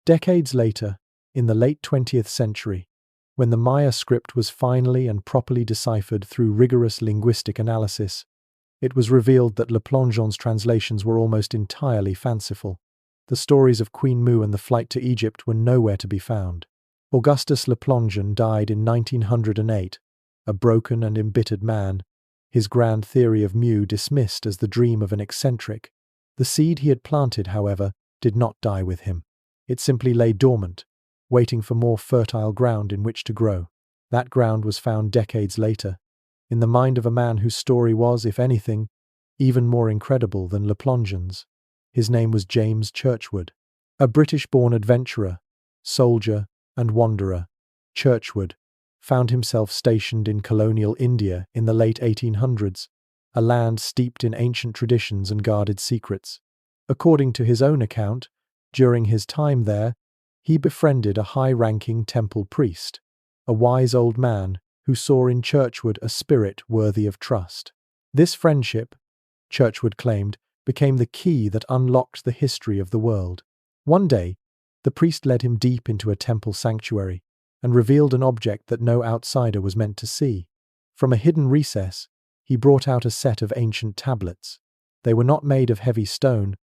Decades later, in the late 20th century, when the Maya script was finally and properly deciphered through rigorous linguistic analysis, it was revealed that Le Plongeon's translations were almost entirely fanciful. The stories of Queen Mu and the flight to Egypt were nowhere to be found. Augustus Le Plongeon died in 1908, a broken and embittered man, his grand theory of Mu dismissed as the dream of an eccentric. The seed he had planted, however, did not die with him. It simply lay dormant, waiting for more fertile ground in which to grow. That ground was found decades later, in the mind of a man whose story was, if anything, even more incredible than Le Plongeon's. His name was James Churchward, a British-born adventurer, soldier, and wanderer. Churchward found himself stationed in colonial India in the late 1800s, a land steeped in ancient traditions and guarded secrets. According to his own account, during his time there, he befriended a high-ranking temple priest, a wise old man who saw in Churchward a spirit worthy of trust. This friendship, Churchward claimed, became the key that unlocked the history of the world. One day, the priest led him deep into a temple sanctuary and revealed an object that no outsider was meant to see. From a hidden recess, he brought out a set of ancient tablets. They were not made of heavy stone,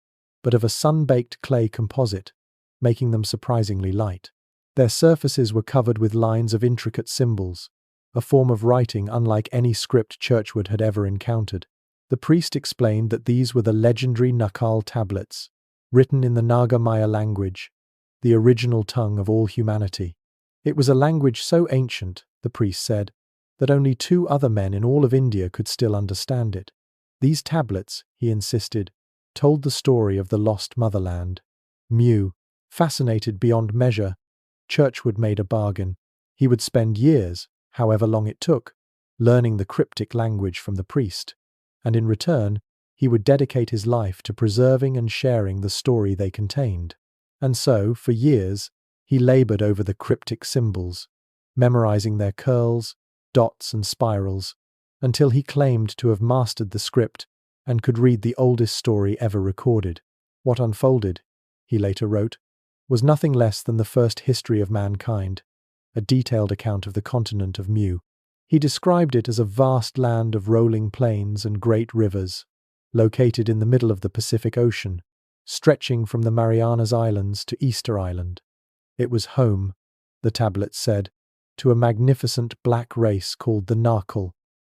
but of a sun-baked clay composite, making them surprisingly light. Their surfaces were covered with lines of intricate symbols, a form of writing unlike any script Churchward had ever encountered. The priest explained that these were the legendary Nakal tablets, written in the Naga Maya language, the original tongue of all humanity. It was a language so ancient, the priest said, that only 2 other men in all of India could still understand it. These tablets, he insisted, told the story of the lost motherland. Mu, fascinated beyond measure, Churchward made a bargain. He would spend years, however long it took, learning the cryptic language from the priest, and in return, he would dedicate his life to preserving and sharing the story they contained. And so, for years, he labored over the cryptic symbols, memorizing their curls, dots, and spirals, until he claimed to have mastered the script and could read the oldest story ever recorded. What unfolded, he later wrote, was nothing less than the first history of mankind, a detailed account of the continent of Mu. He described it as a vast land of rolling plains and great rivers, located in the middle of the Pacific Ocean, stretching from the Marianas Islands to Easter Island. It was home, the tablets said, to a magnificent black race called the Nakal,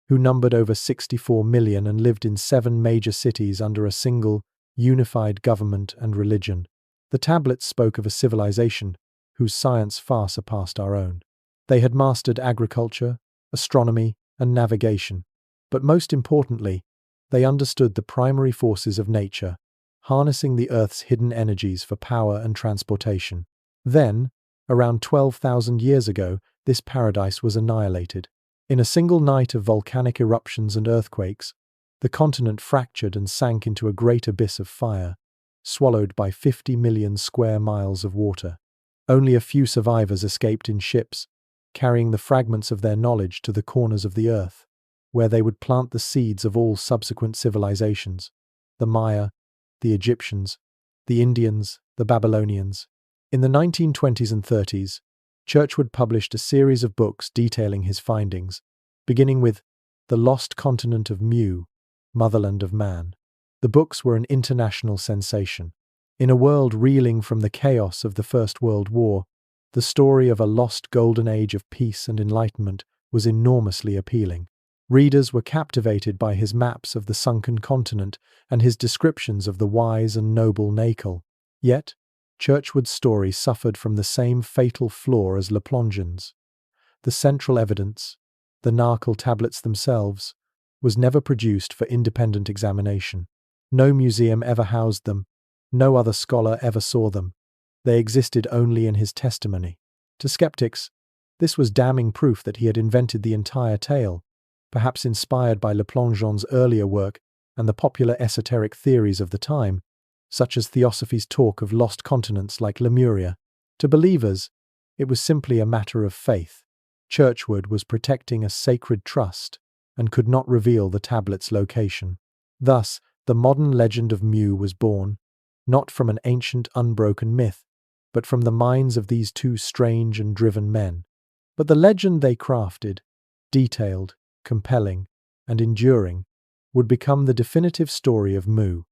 who numbered over 64 million and lived in 7 major cities under a single, unified government and religion. The tablets spoke of a civilization whose science far surpassed our own. They had mastered agriculture, astronomy, and navigation, but most importantly, they understood the primary forces of nature, harnessing the Earth's hidden energies for power and transportation. Then, around 12,000 years ago, this paradise was annihilated. In a single night of volcanic eruptions and earthquakes, the continent fractured and sank into a great abyss of fire, swallowed by 50 million square miles of water. Only a few survivors escaped in ships, carrying the fragments of their knowledge to the corners of the earth, where they would plant the seeds of all subsequent civilizations: the Maya, the Egyptians, the Indians, the Babylonians. In the 1920s and 30s, Churchward published a series of books detailing his findings, beginning with The Lost Continent of Mu, Motherland of Man. The books were an international sensation. In a world reeling from the chaos of the First World War, the story of a lost golden age of peace and enlightenment was enormously appealing. Readers were captivated by his maps of the sunken continent and his descriptions of the wise and noble Nakal. Yet, Churchward's story suffered from the same fatal flaw as Le Plongeon's. The central evidence, the Nakal tablets themselves, was never produced for independent examination. No museum ever housed them, No other scholar ever saw them. They existed only in his testimony. To skeptics, this was damning proof that he had invented the entire tale, perhaps inspired by Le Plongeon's earlier work and the popular esoteric theories of the time, such as Theosophy's talk of lost continents like Lemuria. To believers, it was simply a matter of faith. Churchward was protecting a sacred trust and could not reveal the tablet's location. Thus, the modern legend of Mu was born, not from an ancient unbroken myth, but from the minds of these two strange and driven men. But the legend they crafted, detailed, compelling, and enduring, would become the definitive story of Mu,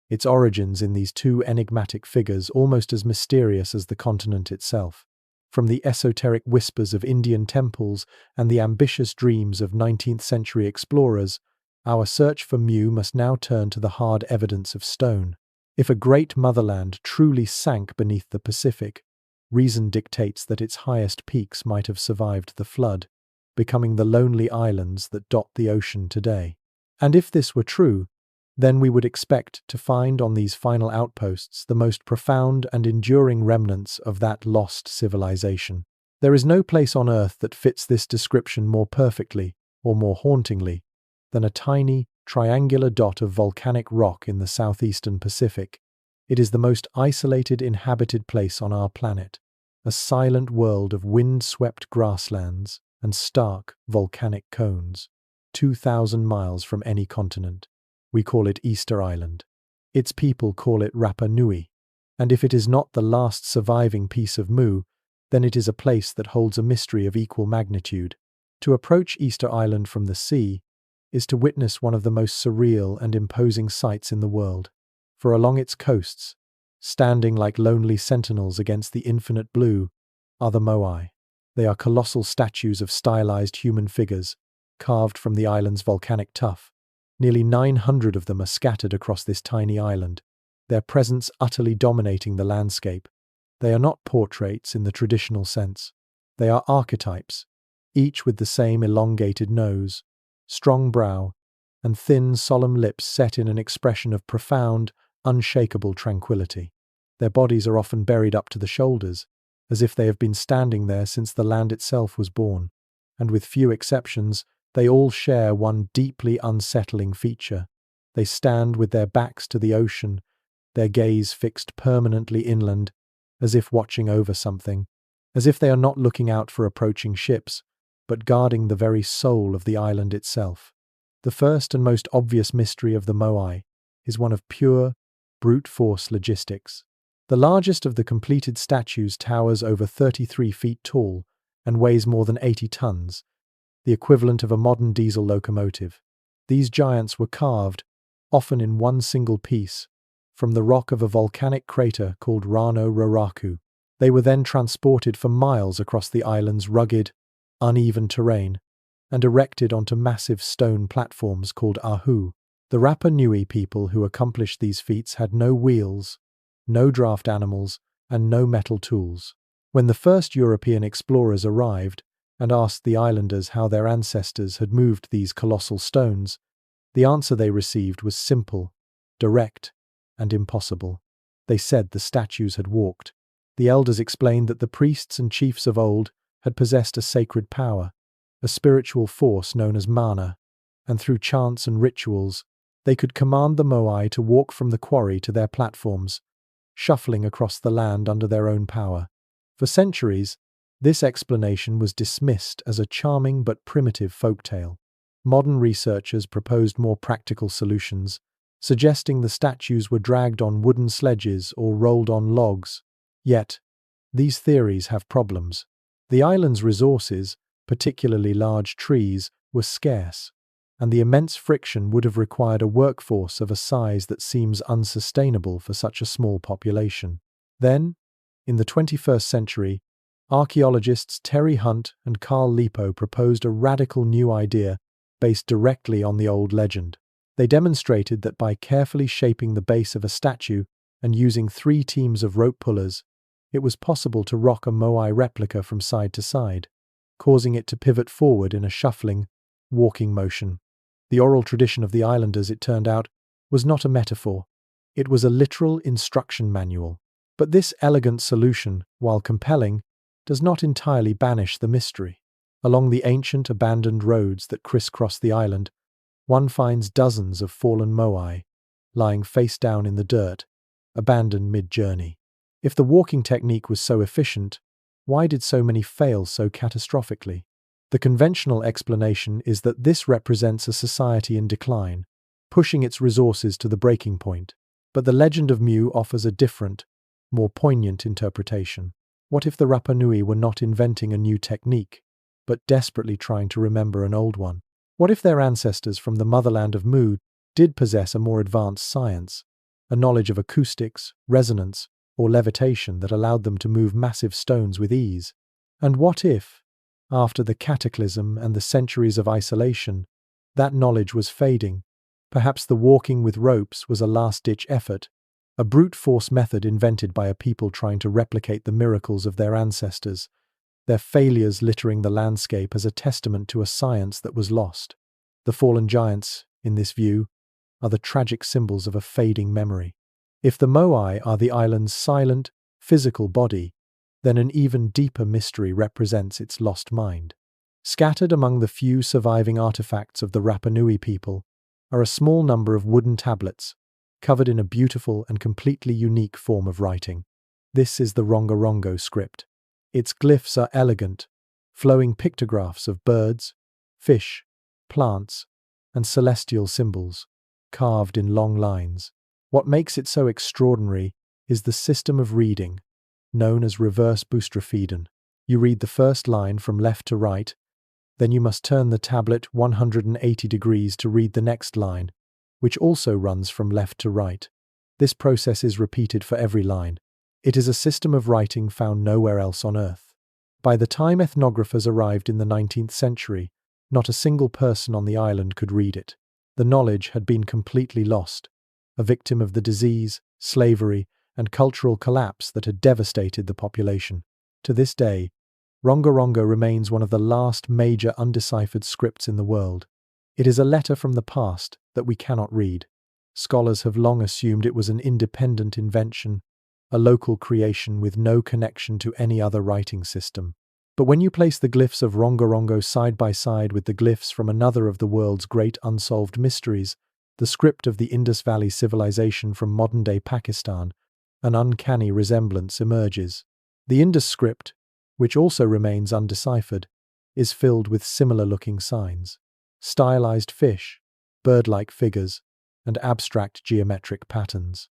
its origins in these two enigmatic figures almost as mysterious as the continent itself. From the esoteric whispers of Indian temples and the ambitious dreams of 19th-century explorers, our search for Mu must now turn to the hard evidence of stone. If a great motherland truly sank beneath the Pacific, reason dictates that its highest peaks might have survived the flood, becoming the lonely islands that dot the ocean today. And if this were true, then we would expect to find on these final outposts the most profound and enduring remnants of that lost civilization. There is no place on Earth that fits this description more perfectly, or more hauntingly, than a tiny, triangular dot of volcanic rock in the southeastern Pacific. It is the most isolated inhabited place on our planet, a silent world of wind-swept grasslands and stark volcanic cones, 2,000 miles from any continent. We call it Easter Island. Its people call it Rapa Nui. And if it is not the last surviving piece of Mu, then it is a place that holds a mystery of equal magnitude. To approach Easter Island from the sea is to witness one of the most surreal and imposing sights in the world. For along its coasts, standing like lonely sentinels against the infinite blue, are the Moai. They are colossal statues of stylized human figures, carved from the island's volcanic tuff. Nearly 900 of them are scattered across this tiny island, their presence utterly dominating the landscape. They are not portraits in the traditional sense. They are archetypes, each with the same elongated nose, strong brow, and thin, solemn lips set in an expression of profound, unshakable tranquility. Their bodies are often buried up to the shoulders, as if they have been standing there since the land itself was born, and with few exceptions, they all share one deeply unsettling feature. They stand with their backs to the ocean, their gaze fixed permanently inland, as if watching over something, as if they are not looking out for approaching ships, but guarding the very soul of the island itself. The first and most obvious mystery of the Moai is one of pure, brute force logistics. The largest of the completed statues towers over 33 feet tall and weighs more than 80 tons, the equivalent of a modern diesel locomotive. These giants were carved, often in one single piece, from the rock of a volcanic crater called Rano Raraku. They were then transported for miles across the island's rugged, uneven terrain and erected onto massive stone platforms called ahu. The Rapa Nui people who accomplished these feats had no wheels, no draft animals, and no metal tools. When the first European explorers arrived and asked the islanders how their ancestors had moved these colossal stones, the answer they received was simple, direct, and impossible. They said the statues had walked. The elders explained that the priests and chiefs of old had possessed a sacred power, a spiritual force known as mana, and through chants and rituals, they could command the Moai to walk from the quarry to their platforms, shuffling across the land under their own power. For centuries, this explanation was dismissed as a charming but primitive folktale. Modern researchers proposed more practical solutions, suggesting the statues were dragged on wooden sledges or rolled on logs. Yet, these theories have problems. The island's resources, particularly large trees, were scarce, and the immense friction would have required a workforce of a size that seems unsustainable for such a small population. Then, in the 21st century, archaeologists Terry Hunt and Carl Lipo proposed a radical new idea based directly on the old legend. They demonstrated that by carefully shaping the base of a statue and using 3 teams of rope pullers, it was possible to rock a Moai replica from side to side, causing it to pivot forward in a shuffling, walking motion. The oral tradition of the islanders, it turned out, was not a metaphor. It was a literal instruction manual. But this elegant solution, while compelling, does not entirely banish the mystery. Along the ancient abandoned roads that crisscross the island, one finds dozens of fallen moai, lying face down in the dirt, abandoned mid-journey. If the walking technique was so efficient, why did so many fail so catastrophically? The conventional explanation is that this represents a society in decline, pushing its resources to the breaking point. But the legend of Mu offers a different, more poignant interpretation. What if the Rapa Nui were not inventing a new technique, but desperately trying to remember an old one? What if their ancestors from the motherland of Mu did possess a more advanced science, a knowledge of acoustics, resonance, or levitation that allowed them to move massive stones with ease? And what if, after the cataclysm and the centuries of isolation, that knowledge was fading? Perhaps the walking with ropes was a last-ditch effort, a brute force method invented by a people trying to replicate the miracles of their ancestors, their failures littering the landscape as a testament to a science that was lost. The fallen giants, in this view, are the tragic symbols of a fading memory. If the moai are the island's silent, physical body, then an even deeper mystery represents its lost mind. Scattered among the few surviving artifacts of the Rapa Nui people are a small number of wooden tablets, covered in a beautiful and completely unique form of writing. This is the Rongorongo script. Its glyphs are elegant, flowing pictographs of birds, fish, plants, and celestial symbols, carved in long lines. What makes it so extraordinary is the system of reading, known as reverse boustrophedon. You read the first line from left to right, then you must turn the tablet 180 degrees to read the next line, which also runs from left to right. This process is repeated for every line. It is a system of writing found nowhere else on Earth. By the time ethnographers arrived in the 19th century, not a single person on the island could read it. The knowledge had been completely lost, a victim of the disease, slavery, and cultural collapse that had devastated the population. To this day, Rongorongo remains one of the last major undeciphered scripts in the world. It is a letter from the past that we cannot read. Scholars have long assumed it was an independent invention, a local creation with no connection to any other writing system. But when you place the glyphs of Rongorongo side by side with the glyphs from another of the world's great unsolved mysteries, the script of the Indus Valley civilization from modern-day Pakistan, an uncanny resemblance emerges. The Indus script, which also remains undeciphered, is filled with similar-looking signs. Stylized fish, bird-like figures, and abstract geometric patterns.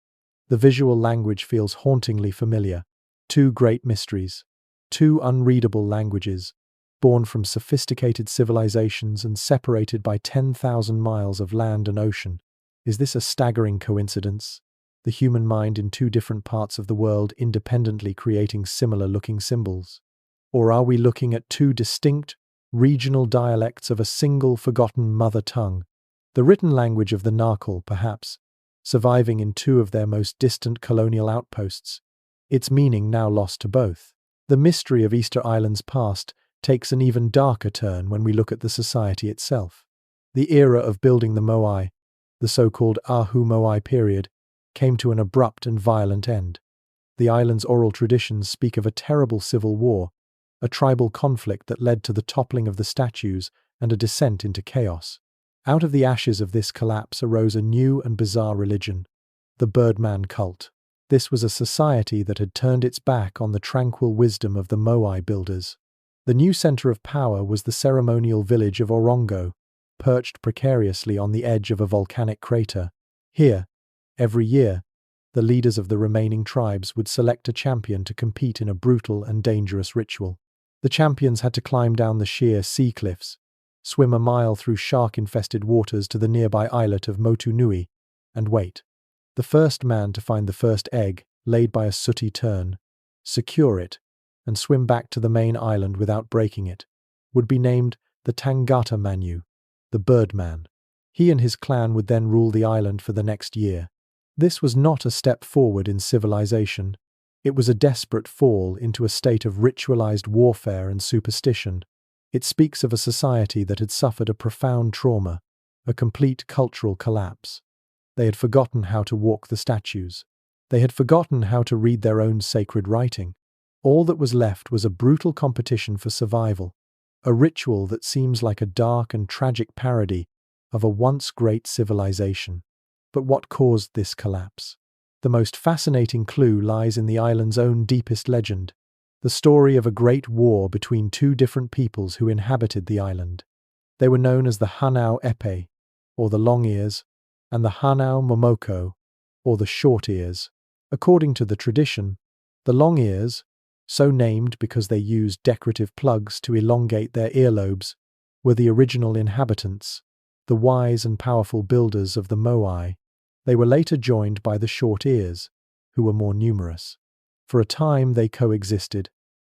The visual language feels hauntingly familiar. Two great mysteries, two unreadable languages, born from sophisticated civilizations and separated by 10,000 miles of land and ocean. Is this a staggering coincidence? The human mind in two different parts of the world independently creating similar-looking symbols? Or are we looking at two distinct, regional dialects of a single forgotten mother tongue, the written language of the Narkal, perhaps, surviving in two of their most distant colonial outposts, its meaning now lost to both? The mystery of Easter Island's past takes an even darker turn when we look at the society itself. The era of building the moai, the so-called Ahu Moai period, came to an abrupt and violent end. The island's oral traditions speak of a terrible civil war, a tribal conflict that led to the toppling of the statues and a descent into chaos. Out of the ashes of this collapse arose a new and bizarre religion, the Birdman cult. This was a society that had turned its back on the tranquil wisdom of the moai builders. The new center of power was the ceremonial village of Orongo, perched precariously on the edge of a volcanic crater. Here, every year, the leaders of the remaining tribes would select a champion to compete in a brutal and dangerous ritual. The champions had to climb down the sheer sea cliffs, swim a mile through shark-infested waters to the nearby islet of Motu Nui, and wait. The first man to find the first egg, laid by a sooty tern, secure it, and swim back to the main island without breaking it, would be named the Tangata Manu, the Birdman. He and his clan would then rule the island for the next year. This was not a step forward in civilization. It was a desperate fall into a state of ritualized warfare and superstition. It speaks of a society that had suffered a profound trauma, a complete cultural collapse. They had forgotten how to walk the statues. They had forgotten how to read their own sacred writing. All that was left was a brutal competition for survival, a ritual that seems like a dark and tragic parody of a once great civilization. But what caused this collapse? The most fascinating clue lies in the island's own deepest legend, the story of a great war between two different peoples who inhabited the island. They were known as the Hanau Epe, or the Long Ears, and the Hanau Momoko, or the Short Ears. According to the tradition, the Long Ears, so named because they used decorative plugs to elongate their earlobes, were the original inhabitants, the wise and powerful builders of the Moai. They were later joined by the Short Ears, who were more numerous. For a time they coexisted,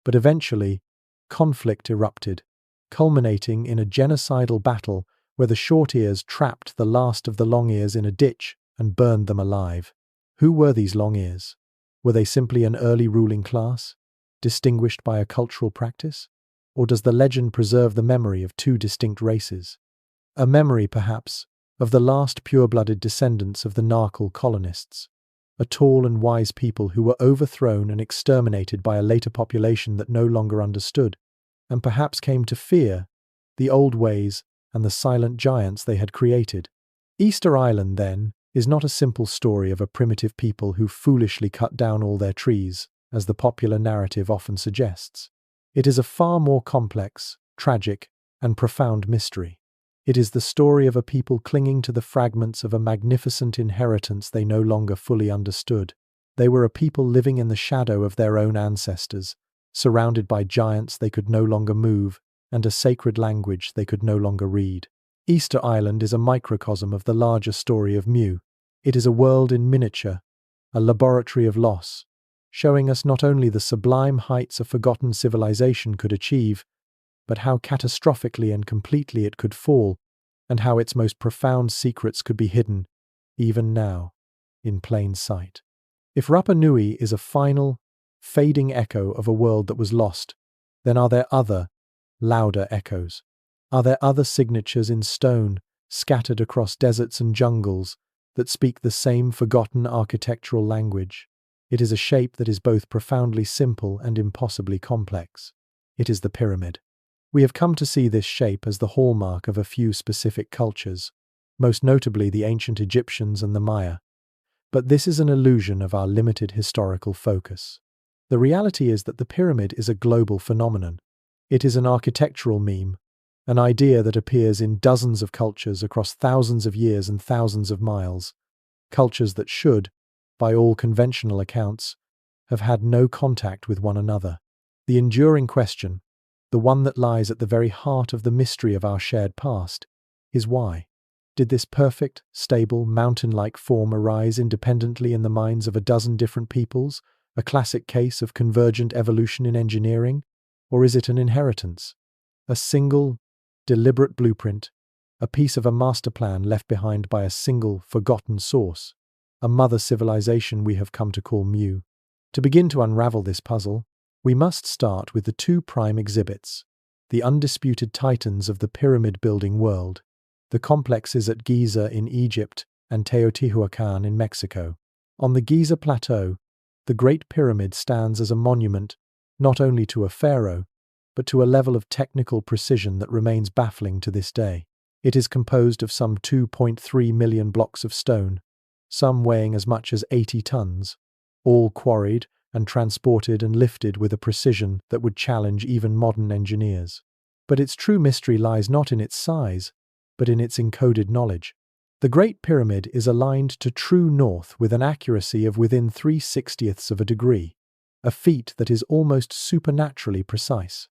but eventually conflict erupted, culminating in a genocidal battle where the Short Ears trapped the last of the Long Ears in a ditch and burned them alive. Who were these Long Ears? Were they simply an early ruling class, distinguished by a cultural practice? Or does the legend preserve the memory of two distinct races? A memory, perhaps, of the last pure-blooded descendants of the Narkal colonists, a tall and wise people who were overthrown and exterminated by a later population that no longer understood, and perhaps came to fear the old ways and the silent giants they had created. Easter Island, then, is not a simple story of a primitive people who foolishly cut down all their trees, as the popular narrative often suggests. It is a far more complex, tragic, and profound mystery. It is the story of a people clinging to the fragments of a magnificent inheritance they no longer fully understood. They were a people living in the shadow of their own ancestors, surrounded by giants they could no longer move, and a sacred language they could no longer read. Easter Island is a microcosm of the larger story of Mu. It is a world in miniature, a laboratory of loss, showing us not only the sublime heights a forgotten civilization could achieve, but how catastrophically and completely it could fall, and how its most profound secrets could be hidden, even now, in plain sight. If Rapa Nui is a final, fading echo of a world that was lost, then are there other, louder echoes? Are there other signatures in stone, scattered across deserts and jungles, that speak the same forgotten architectural language? It is a shape that is both profoundly simple and impossibly complex. It is the pyramid. We have come to see this shape as the hallmark of a few specific cultures, most notably the ancient Egyptians and the Maya. But this is an illusion of our limited historical focus. The reality is that the pyramid is a global phenomenon. It is an architectural meme, an idea that appears in dozens of cultures across thousands of years and thousands of miles, cultures that should, by all conventional accounts, have had no contact with one another. The enduring question, the one that lies at the very heart of the mystery of our shared past, is why? Did this perfect, stable, mountain-like form arise independently in the minds of a dozen different peoples, a classic case of convergent evolution in engineering? Or is it an inheritance? A single, deliberate blueprint, a piece of a master plan left behind by a single, forgotten source, a mother civilization we have come to call Mu? To begin to unravel this puzzle, we must start with the two prime exhibits, the undisputed titans of the pyramid-building world, the complexes at Giza in Egypt and Teotihuacan in Mexico. On the Giza Plateau, the Great Pyramid stands as a monument not only to a pharaoh, but to a level of technical precision that remains baffling to this day. It is composed of some 2.3 million blocks of stone, some weighing as much as 80 tons, all quarried and transported and lifted with a precision that would challenge even modern engineers. But its true mystery lies not in its size, but in its encoded knowledge. The Great Pyramid is aligned to true north with an accuracy of within 3/60ths of a degree, a feat that is almost supernaturally precise.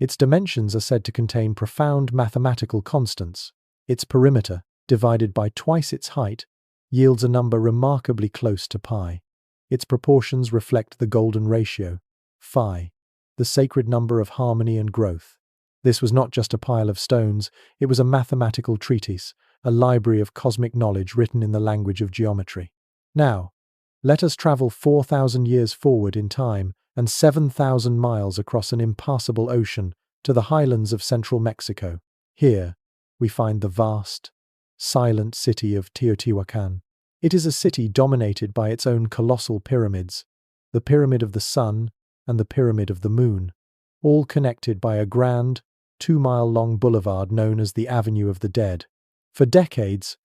Its dimensions are said to contain profound mathematical constants. Its perimeter, divided by twice its height, yields a number remarkably close to pi. Its proportions reflect the golden ratio, phi, the sacred number of harmony and growth. This was not just a pile of stones, it was a mathematical treatise, a library of cosmic knowledge written in the language of geometry. Now, let us travel 4,000 years forward in time and 7,000 miles across an impassable ocean to the highlands of central Mexico. Here, we find the vast, silent city of Teotihuacan. It is a city dominated by its own colossal pyramids, the Pyramid of the Sun and the Pyramid of the Moon, all connected by a grand, 2-mile-long boulevard known as the Avenue of the Dead. For decades,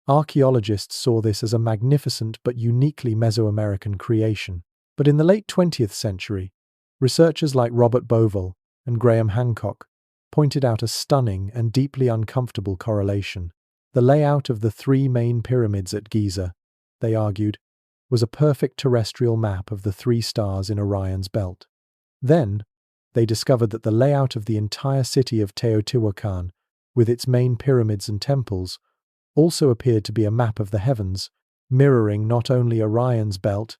archaeologists saw this as a magnificent but uniquely Mesoamerican creation. But in the late 20th century, researchers like Robert Bovell and Graham Hancock pointed out a stunning and deeply uncomfortable correlation. The layout of the three main pyramids at Giza, they argued, was a perfect terrestrial map of the three stars in Orion's belt. Then, they discovered that the layout of the entire city of Teotihuacan, with its main pyramids and temples, also appeared to be a map of the heavens, mirroring not only Orion's belt,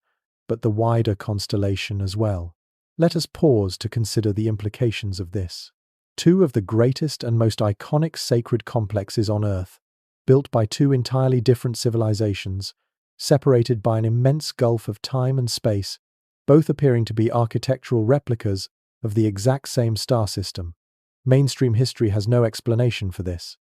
but the wider constellation as well. Let us pause to consider the implications of this. Two of the greatest and most iconic sacred complexes on Earth, built by two entirely different civilizations, separated by an immense gulf of time and space, both appearing to be architectural replicas of the exact same star system. Mainstream history has no explanation for this.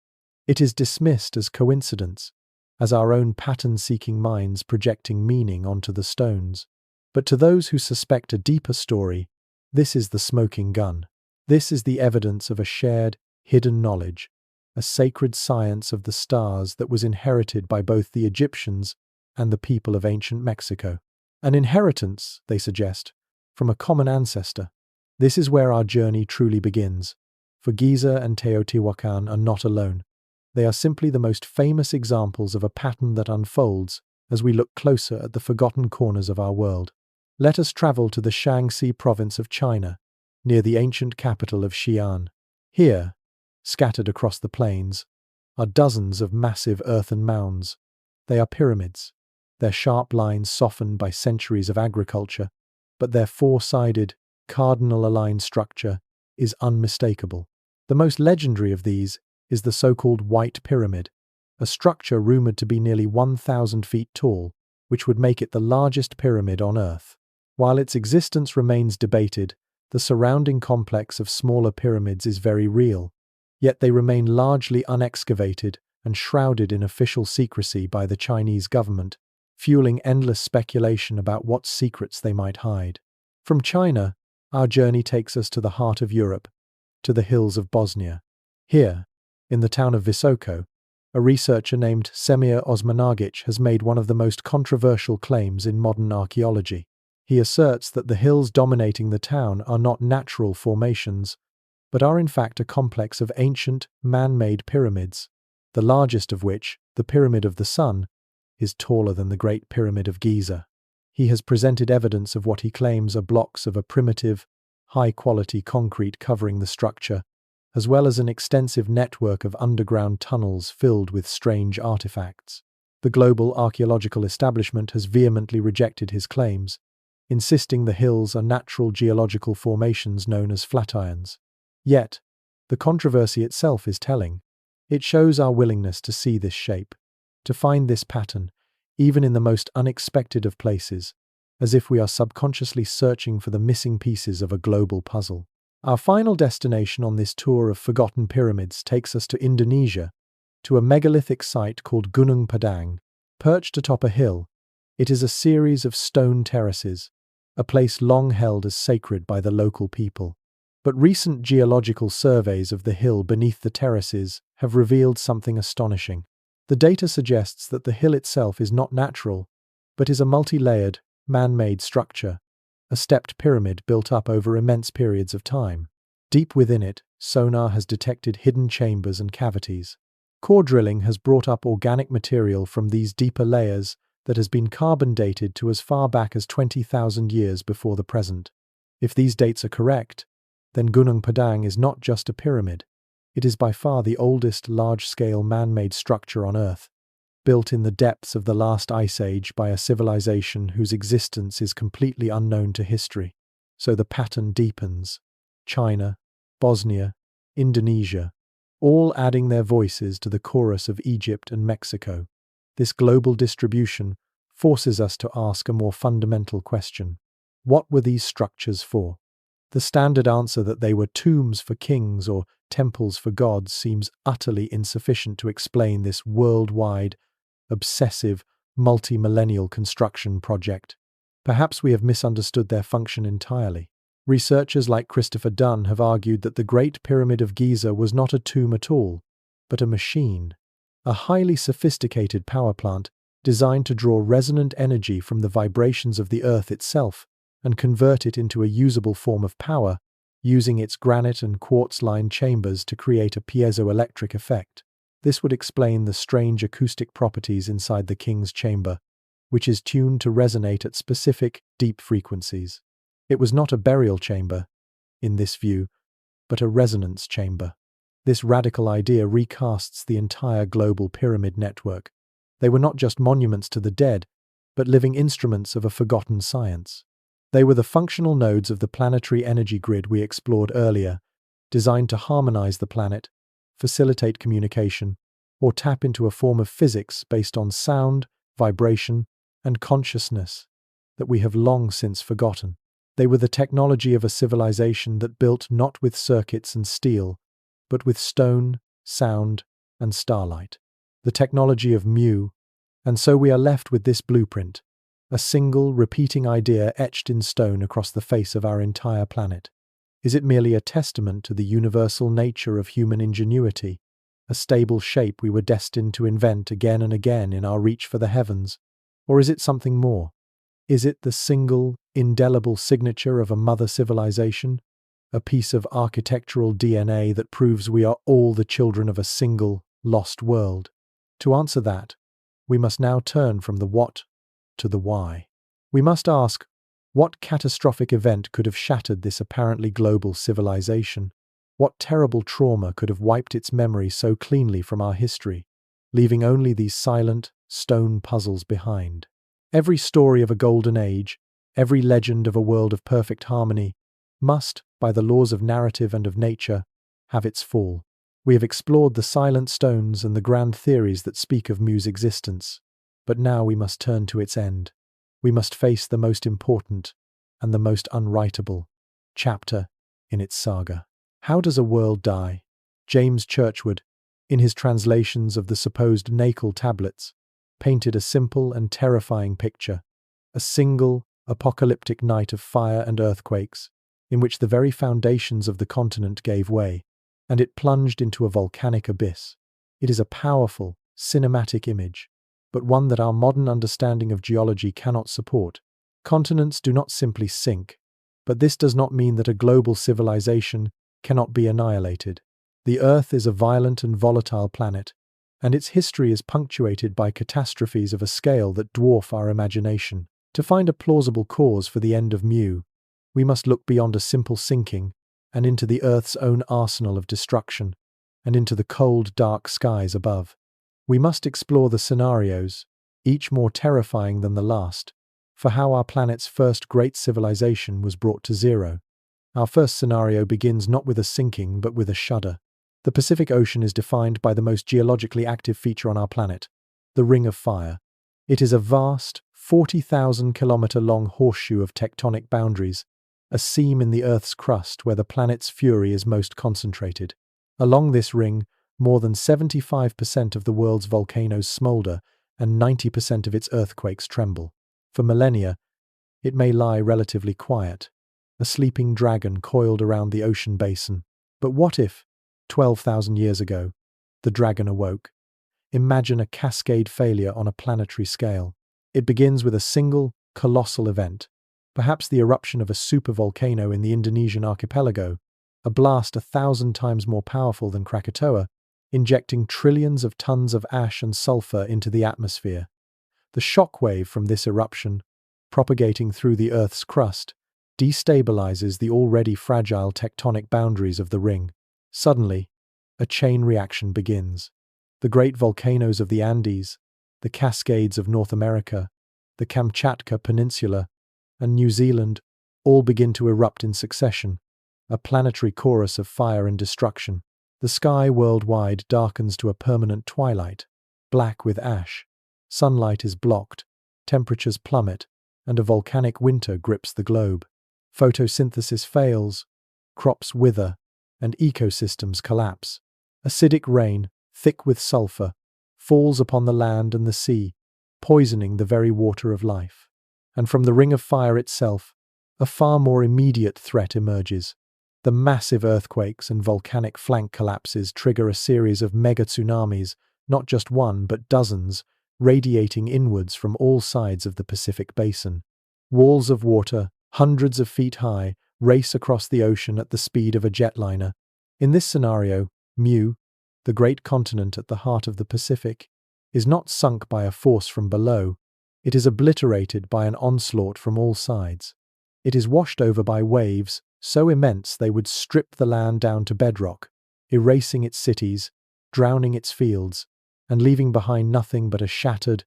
It is dismissed as coincidence, as our own pattern-seeking minds projecting meaning onto the stones. But to those who suspect a deeper story, this is the smoking gun. This is the evidence of a shared, hidden knowledge, a sacred science of the stars that was inherited by both the Egyptians and the people of ancient Mexico. An inheritance, they suggest, from a common ancestor. This is where our journey truly begins. For Giza and Teotihuacan are not alone. They are simply the most famous examples of a pattern that unfolds as we look closer at the forgotten corners of our world. Let us travel to the Shaanxi province of China, near the ancient capital of Xi'an. Here, scattered across the plains, are dozens of massive earthen mounds. They are pyramids, their sharp lines softened by centuries of agriculture, but their four-sided, cardinal-aligned structure is unmistakable. The most legendary of these is the so-called White Pyramid, a structure rumored to be nearly 1,000 feet tall, which would make it the largest pyramid on Earth. While its existence remains debated, the surrounding complex of smaller pyramids is very real, yet they remain largely unexcavated and shrouded in official secrecy by the Chinese government, fueling endless speculation about what secrets they might hide. From China, our journey takes us to the heart of Europe, to the hills of Bosnia. Here, in the town of Visoko, a researcher named Semir Osmanagic has made one of the most controversial claims in modern archaeology. He asserts that the hills dominating the town are not natural formations, but are in fact a complex of ancient, man-made pyramids, the largest of which, the Pyramid of the Sun, is taller than the Great Pyramid of Giza. He has presented evidence of what he claims are blocks of a primitive, high-quality concrete covering the structure, as well as an extensive network of underground tunnels filled with strange artifacts. The global archaeological establishment has vehemently rejected his claims, insisting the hills are natural geological formations known as flatirons. Yet, the controversy itself is telling. It shows our willingness to see this shape, to find this pattern, even in the most unexpected of places, as if we are subconsciously searching for the missing pieces of a global puzzle. Our final destination on this tour of forgotten pyramids takes us to Indonesia, to a megalithic site called Gunung Padang. Perched atop a hill, it is a series of stone terraces, a place long held as sacred by the local people. But recent geological surveys of the hill beneath the terraces have revealed something astonishing. The data suggests that the hill itself is not natural, but is a multi-layered, man-made structure, a stepped pyramid built up over immense periods of time. Deep within it, sonar has detected hidden chambers and cavities. Core drilling has brought up organic material from these deeper layers that has been carbon dated to as far back as 20,000 years before the present. If these dates are correct, then Gunung Padang is not just a pyramid. It is by far the oldest large-scale man-made structure on Earth, built in the depths of the last ice age by a civilization whose existence is completely unknown to history. So the pattern deepens. China, Bosnia, Indonesia, all adding their voices to the chorus of Egypt and Mexico. This global distribution forces us to ask a more fundamental question. What were these structures for? The standard answer that they were tombs for kings or temples for gods seems utterly insufficient to explain this worldwide, obsessive, multi-millennial construction project. Perhaps we have misunderstood their function entirely. Researchers like Christopher Dunn have argued that the Great Pyramid of Giza was not a tomb at all, but a machine, a highly sophisticated power plant designed to draw resonant energy from the vibrations of the Earth itself and convert it into a usable form of power, using its granite and quartz-lined chambers to create a piezoelectric effect. This would explain the strange acoustic properties inside the king's chamber, which is tuned to resonate at specific, deep frequencies. It was not a burial chamber, in this view, but a resonance chamber. This radical idea recasts the entire global pyramid network. They were not just monuments to the dead, but living instruments of a forgotten science. They were the functional nodes of the planetary energy grid we explored earlier, designed to harmonize the planet, facilitate communication, or tap into a form of physics based on sound, vibration, and consciousness that we have long since forgotten. They were the technology of a civilization that built not with circuits and steel, but with stone, sound, and starlight. The technology of Mu, and so we are left with this blueprint, a single, repeating idea etched in stone across the face of our entire planet. Is it merely a testament to the universal nature of human ingenuity, a stable shape we were destined to invent again and again in our reach for the heavens? Or is it something more? Is it the single, indelible signature of a mother civilization, a piece of architectural DNA that proves we are all the children of a single, lost world? To answer that, we must now turn from the what to the why. We must ask, what catastrophic event could have shattered this apparently global civilization? What terrible trauma could have wiped its memory so cleanly from our history, leaving only these silent, stone puzzles behind? Every story of a golden age, every legend of a world of perfect harmony, must, by the laws of narrative and of nature, have its fall. We have explored the silent stones and the grand theories that speak of Mu's existence, but now we must turn to its end. We must face the most important and the most unwritable chapter in its saga. How does a world die? James Churchward, in his translations of the supposed Nacl tablets, painted a simple and terrifying picture, a single, apocalyptic night of fire and earthquakes, in which the very foundations of the continent gave way, and it plunged into a volcanic abyss. It is a powerful, cinematic image, but one that our modern understanding of geology cannot support. Continents do not simply sink, but this does not mean that a global civilization cannot be annihilated. The Earth is a violent and volatile planet, and its history is punctuated by catastrophes of a scale that dwarf our imagination. To find a plausible cause for the end of Mu, we must look beyond a simple sinking and into the Earth's own arsenal of destruction, and into the cold, dark skies above. We must explore the scenarios, each more terrifying than the last, for how our planet's first great civilization was brought to zero. Our first scenario begins not with a sinking, but with a shudder. The Pacific Ocean is defined by the most geologically active feature on our planet, the Ring of Fire. It is a vast, 40,000-kilometer-long horseshoe of tectonic boundaries, a seam in the Earth's crust where the planet's fury is most concentrated. Along this ring, more than 75% of the world's volcanoes smolder and 90% of its earthquakes tremble. For millennia, it may lie relatively quiet, a sleeping dragon coiled around the ocean basin. But what if, 12,000 years ago, the dragon awoke? Imagine a cascade failure on a planetary scale. It begins with a single, colossal event, perhaps the eruption of a supervolcano in the Indonesian archipelago, a blast 1,000 times more powerful than Krakatoa, injecting trillions of tons of ash and sulfur into the atmosphere. The shockwave from this eruption, propagating through the Earth's crust, destabilizes the already fragile tectonic boundaries of the ring. Suddenly, a chain reaction begins. The great volcanoes of the Andes, the Cascades of North America, the Kamchatka Peninsula, and New Zealand all begin to erupt in succession, a planetary chorus of fire and destruction. The sky worldwide darkens to a permanent twilight, black with ash. Sunlight is blocked, temperatures plummet, and a volcanic winter grips the globe. Photosynthesis fails, crops wither, and ecosystems collapse. Acidic rain, thick with sulfur, falls upon the land and the sea, poisoning the very water of life. And from the Ring of Fire itself, a far more immediate threat emerges. The massive earthquakes and volcanic flank collapses trigger a series of mega tsunamis, not just one, but dozens, radiating inwards from all sides of the Pacific Basin. Walls of water, hundreds of feet high, race across the ocean at the speed of a jetliner. In this scenario, Mu, the great continent at the heart of the Pacific, is not sunk by a force from below, it is obliterated by an onslaught from all sides. It is washed over by waves so immense they would strip the land down to bedrock, erasing its cities, drowning its fields, and leaving behind nothing but a shattered,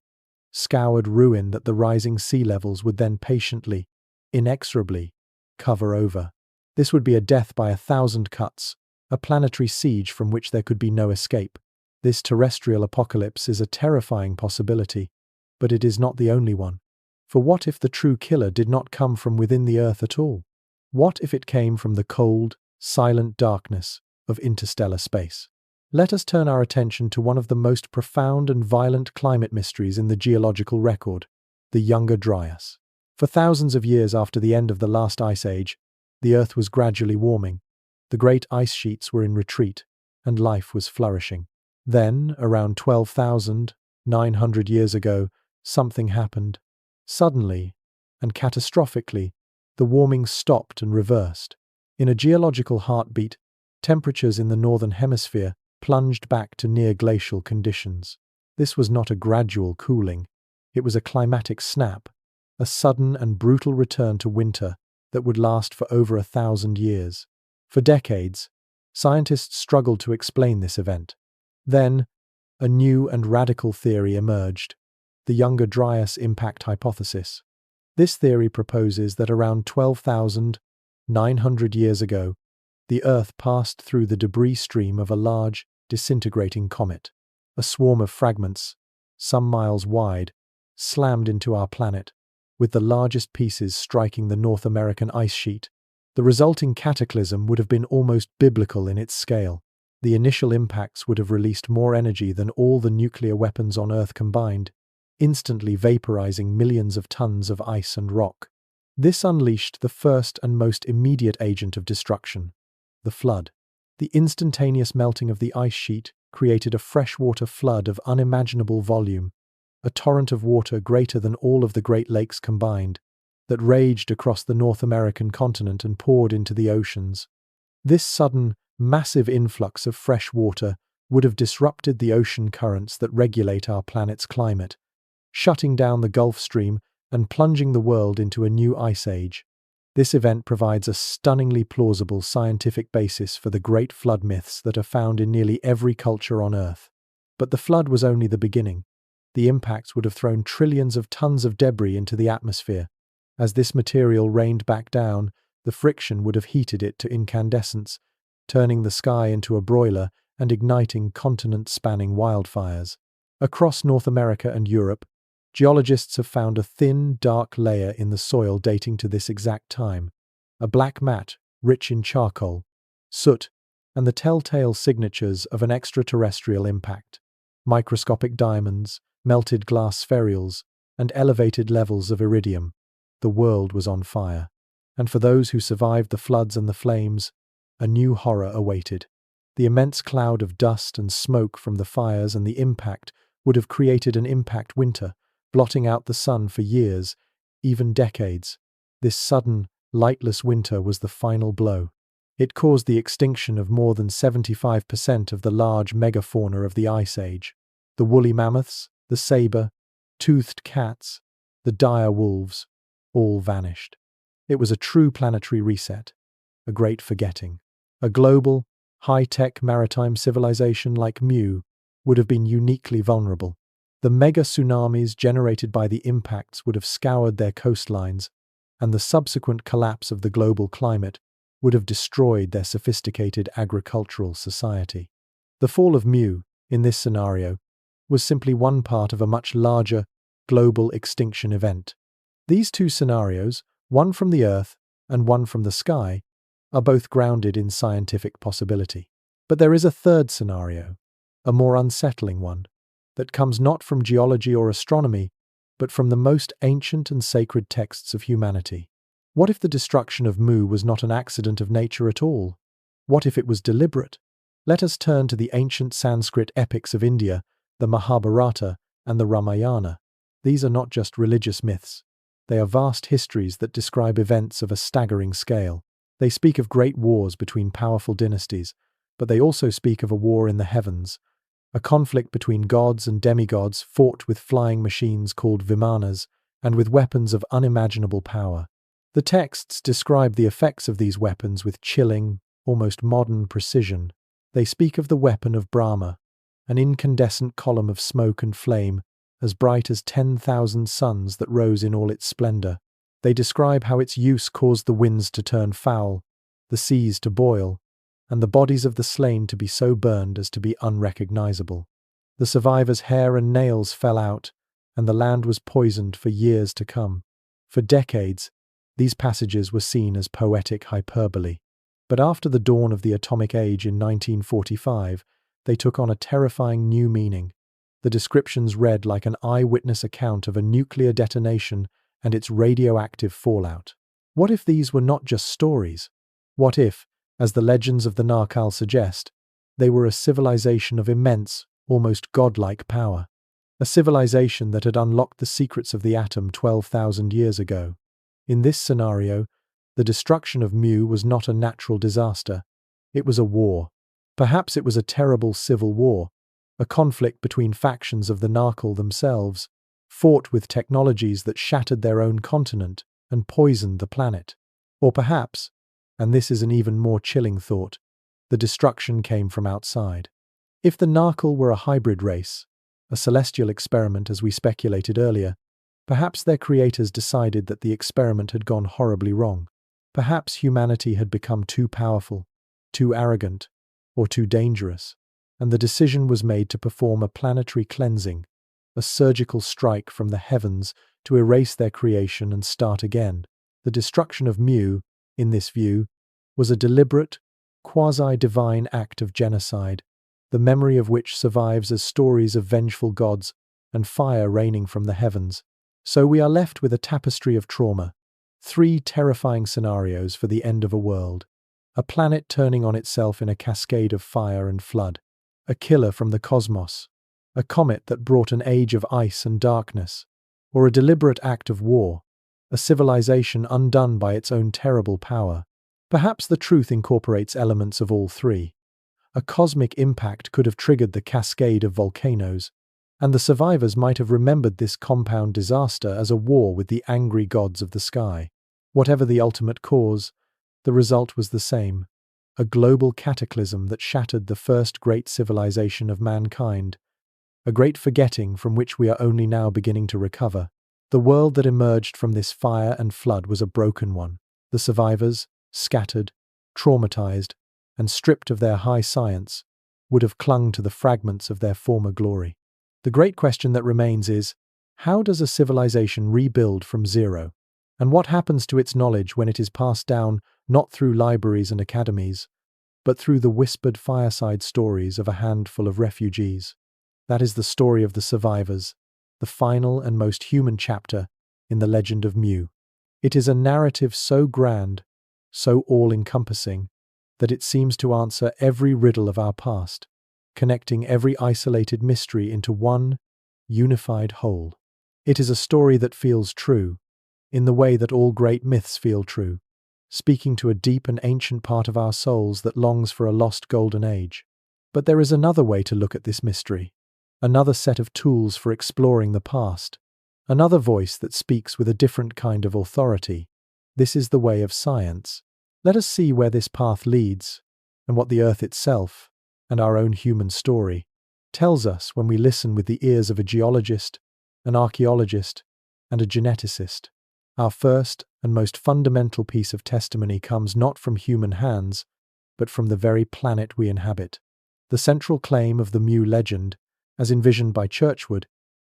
scoured ruin that the rising sea levels would then patiently, inexorably, cover over. This would be a death by 1,000 cuts, a planetary siege from which there could be no escape. This terrestrial apocalypse is a terrifying possibility, but it is not the only one. For what if the true killer did not come from within the Earth at all? What if it came from the cold, silent darkness of interstellar space? Let us turn our attention to one of the most profound and violent climate mysteries in the geological record, the Younger Dryas. For thousands of years after the end of the last ice age, the Earth was gradually warming. The great ice sheets were in retreat, and life was flourishing. Then, around 12,900 years ago, something happened. Suddenly, and catastrophically, the warming stopped and reversed. In a geological heartbeat, temperatures in the northern hemisphere plunged back to near-glacial conditions. This was not a gradual cooling, it was a climatic snap, a sudden and brutal return to winter that would last for over 1,000 years. For decades, scientists struggled to explain this event. Then, a new and radical theory emerged, the Younger Dryas impact hypothesis. This theory proposes that around 12,900 years ago, the Earth passed through the debris stream of a large, disintegrating comet. A swarm of fragments, some miles wide, slammed into our planet, with the largest pieces striking the North American ice sheet. The resulting cataclysm would have been almost biblical in its scale. The initial impacts would have released more energy than all the nuclear weapons on Earth combined, instantly vaporizing millions of tons of ice and rock. This unleashed the first and most immediate agent of destruction, the flood. The instantaneous melting of the ice sheet created a freshwater flood of unimaginable volume, a torrent of water greater than all of the Great Lakes combined, that raged across the North American continent and poured into the oceans. This sudden, massive influx of fresh water would have disrupted the ocean currents that regulate our planet's climate, shutting down the Gulf Stream and plunging the world into a new ice age. This event provides a stunningly plausible scientific basis for the great flood myths that are found in nearly every culture on Earth. But the flood was only the beginning. The impacts would have thrown trillions of tons of debris into the atmosphere. As this material rained back down, the friction would have heated it to incandescence, turning the sky into a broiler and igniting continent-spanning wildfires. Across North America and Europe, geologists have found a thin, dark layer in the soil dating to this exact time, a black mat rich in charcoal, soot, and the telltale signatures of an extraterrestrial impact. Microscopic diamonds, melted glass spherules, and elevated levels of iridium. The world was on fire, and for those who survived the floods and the flames, a new horror awaited. The immense cloud of dust and smoke from the fires and the impact would have created an impact winter, blotting out the sun for years, even decades. This sudden, lightless winter was the final blow. It caused the extinction of more than 75% of the large megafauna of the Ice Age. The woolly mammoths, the saber-toothed cats, the dire wolves, all vanished. It was a true planetary reset, a great forgetting. A global, high-tech maritime civilization like Mu would have been uniquely vulnerable. The mega tsunamis generated by the impacts would have scoured their coastlines, and the subsequent collapse of the global climate would have destroyed their sophisticated agricultural society. The fall of Mu, in this scenario, was simply one part of a much larger, global extinction event. These two scenarios, one from the Earth and one from the sky, are both grounded in scientific possibility. But there is a third scenario, a more unsettling one, that comes not from geology or astronomy, but from the most ancient and sacred texts of humanity. What if the destruction of Mu was not an accident of nature at all? What if it was deliberate? Let us turn to the ancient Sanskrit epics of India, the Mahabharata and the Ramayana. These are not just religious myths. They are vast histories that describe events of a staggering scale. They speak of great wars between powerful dynasties, but they also speak of a war in the heavens, a conflict between gods and demigods fought with flying machines called Vimanas and with weapons of unimaginable power. The texts describe the effects of these weapons with chilling, almost modern precision. They speak of the weapon of Brahma, an incandescent column of smoke and flame, as bright as 10,000 suns that rose in all its splendor. They describe how its use caused the winds to turn foul, the seas to boil, and the bodies of the slain to be so burned as to be unrecognizable. The survivors' hair and nails fell out, and the land was poisoned for years to come. For decades, these passages were seen as poetic hyperbole. But after the dawn of the atomic age in 1945, they took on a terrifying new meaning. The descriptions read like an eyewitness account of a nuclear detonation and its radioactive fallout. What if these were not just stories? What if, as the legends of the Narkal suggest, they were a civilization of immense, almost godlike power? A civilization that had unlocked the secrets of the atom 12,000 years ago. In this scenario, the destruction of Mu was not a natural disaster. It was a war. Perhaps it was a terrible civil war, a conflict between factions of the Narkal themselves, fought with technologies that shattered their own continent and poisoned the planet. Or perhaps, and this is an even more chilling thought, the destruction came from outside. If the Narkal were a hybrid race, a celestial experiment as we speculated earlier, perhaps their creators decided that the experiment had gone horribly wrong. Perhaps humanity had become too powerful, too arrogant, or too dangerous, and the decision was made to perform a planetary cleansing, a surgical strike from the heavens to erase their creation and start again. The destruction of Mu, in this view, was a deliberate, quasi-divine act of genocide, the memory of which survives as stories of vengeful gods and fire raining from the heavens. So we are left with a tapestry of trauma, 3 terrifying scenarios for the end of a world: a planet turning on itself in a cascade of fire and flood, a killer from the cosmos, a comet that brought an age of ice and darkness, or a deliberate act of war, a civilization undone by its own terrible power. Perhaps the truth incorporates elements of all 3. A cosmic impact could have triggered the cascade of volcanoes, and the survivors might have remembered this compound disaster as a war with the angry gods of the sky. Whatever the ultimate cause, the result was the same: a global cataclysm that shattered the first great civilization of mankind, a great forgetting from which we are only now beginning to recover. The world that emerged from this fire and flood was a broken one. The survivors, scattered, traumatized, and stripped of their high science, would have clung to the fragments of their former glory. The great question that remains is, how does a civilization rebuild from zero? And what happens to its knowledge when it is passed down not through libraries and academies, but through the whispered fireside stories of a handful of refugees? That is the story of the survivors, the final and most human chapter in the legend of Mu. It is a narrative so grand, so all-encompassing, that it seems to answer every riddle of our past, connecting every isolated mystery into one unified whole. It is a story that feels true, in the way that all great myths feel true, speaking to a deep and ancient part of our souls that longs for a lost golden age. But there is another way to look at this mystery, another set of tools for exploring the past, another voice that speaks with a different kind of authority. This is the way of science. Let us see where this path leads, and what the Earth itself, and our own human story, tells us when we listen with the ears of a geologist, an archaeologist, and a geneticist. Our first and most fundamental piece of testimony comes not from human hands, but from the very planet we inhabit. The central claim of the Mu legend, as envisioned by Churchward,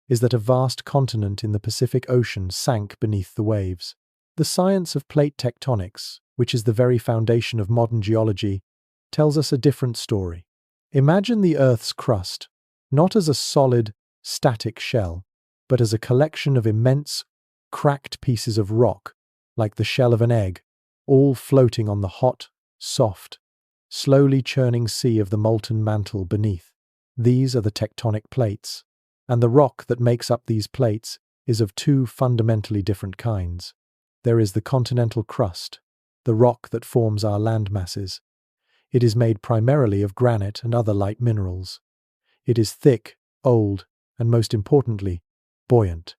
is that a vast continent in the Pacific Ocean sank beneath the waves. The science of plate tectonics, which is the very foundation of modern geology, tells us a different story. Imagine the Earth's crust, not as a solid, static shell, but as a collection of immense, cracked pieces of rock, like the shell of an egg, all floating on the hot, soft, slowly churning sea of the molten mantle beneath. These are the tectonic plates, and the rock that makes up these plates is of two fundamentally different kinds. There is the continental crust, the rock that forms our land masses. It is made primarily of granite and other light minerals. It is thick, old, and most importantly, buoyant.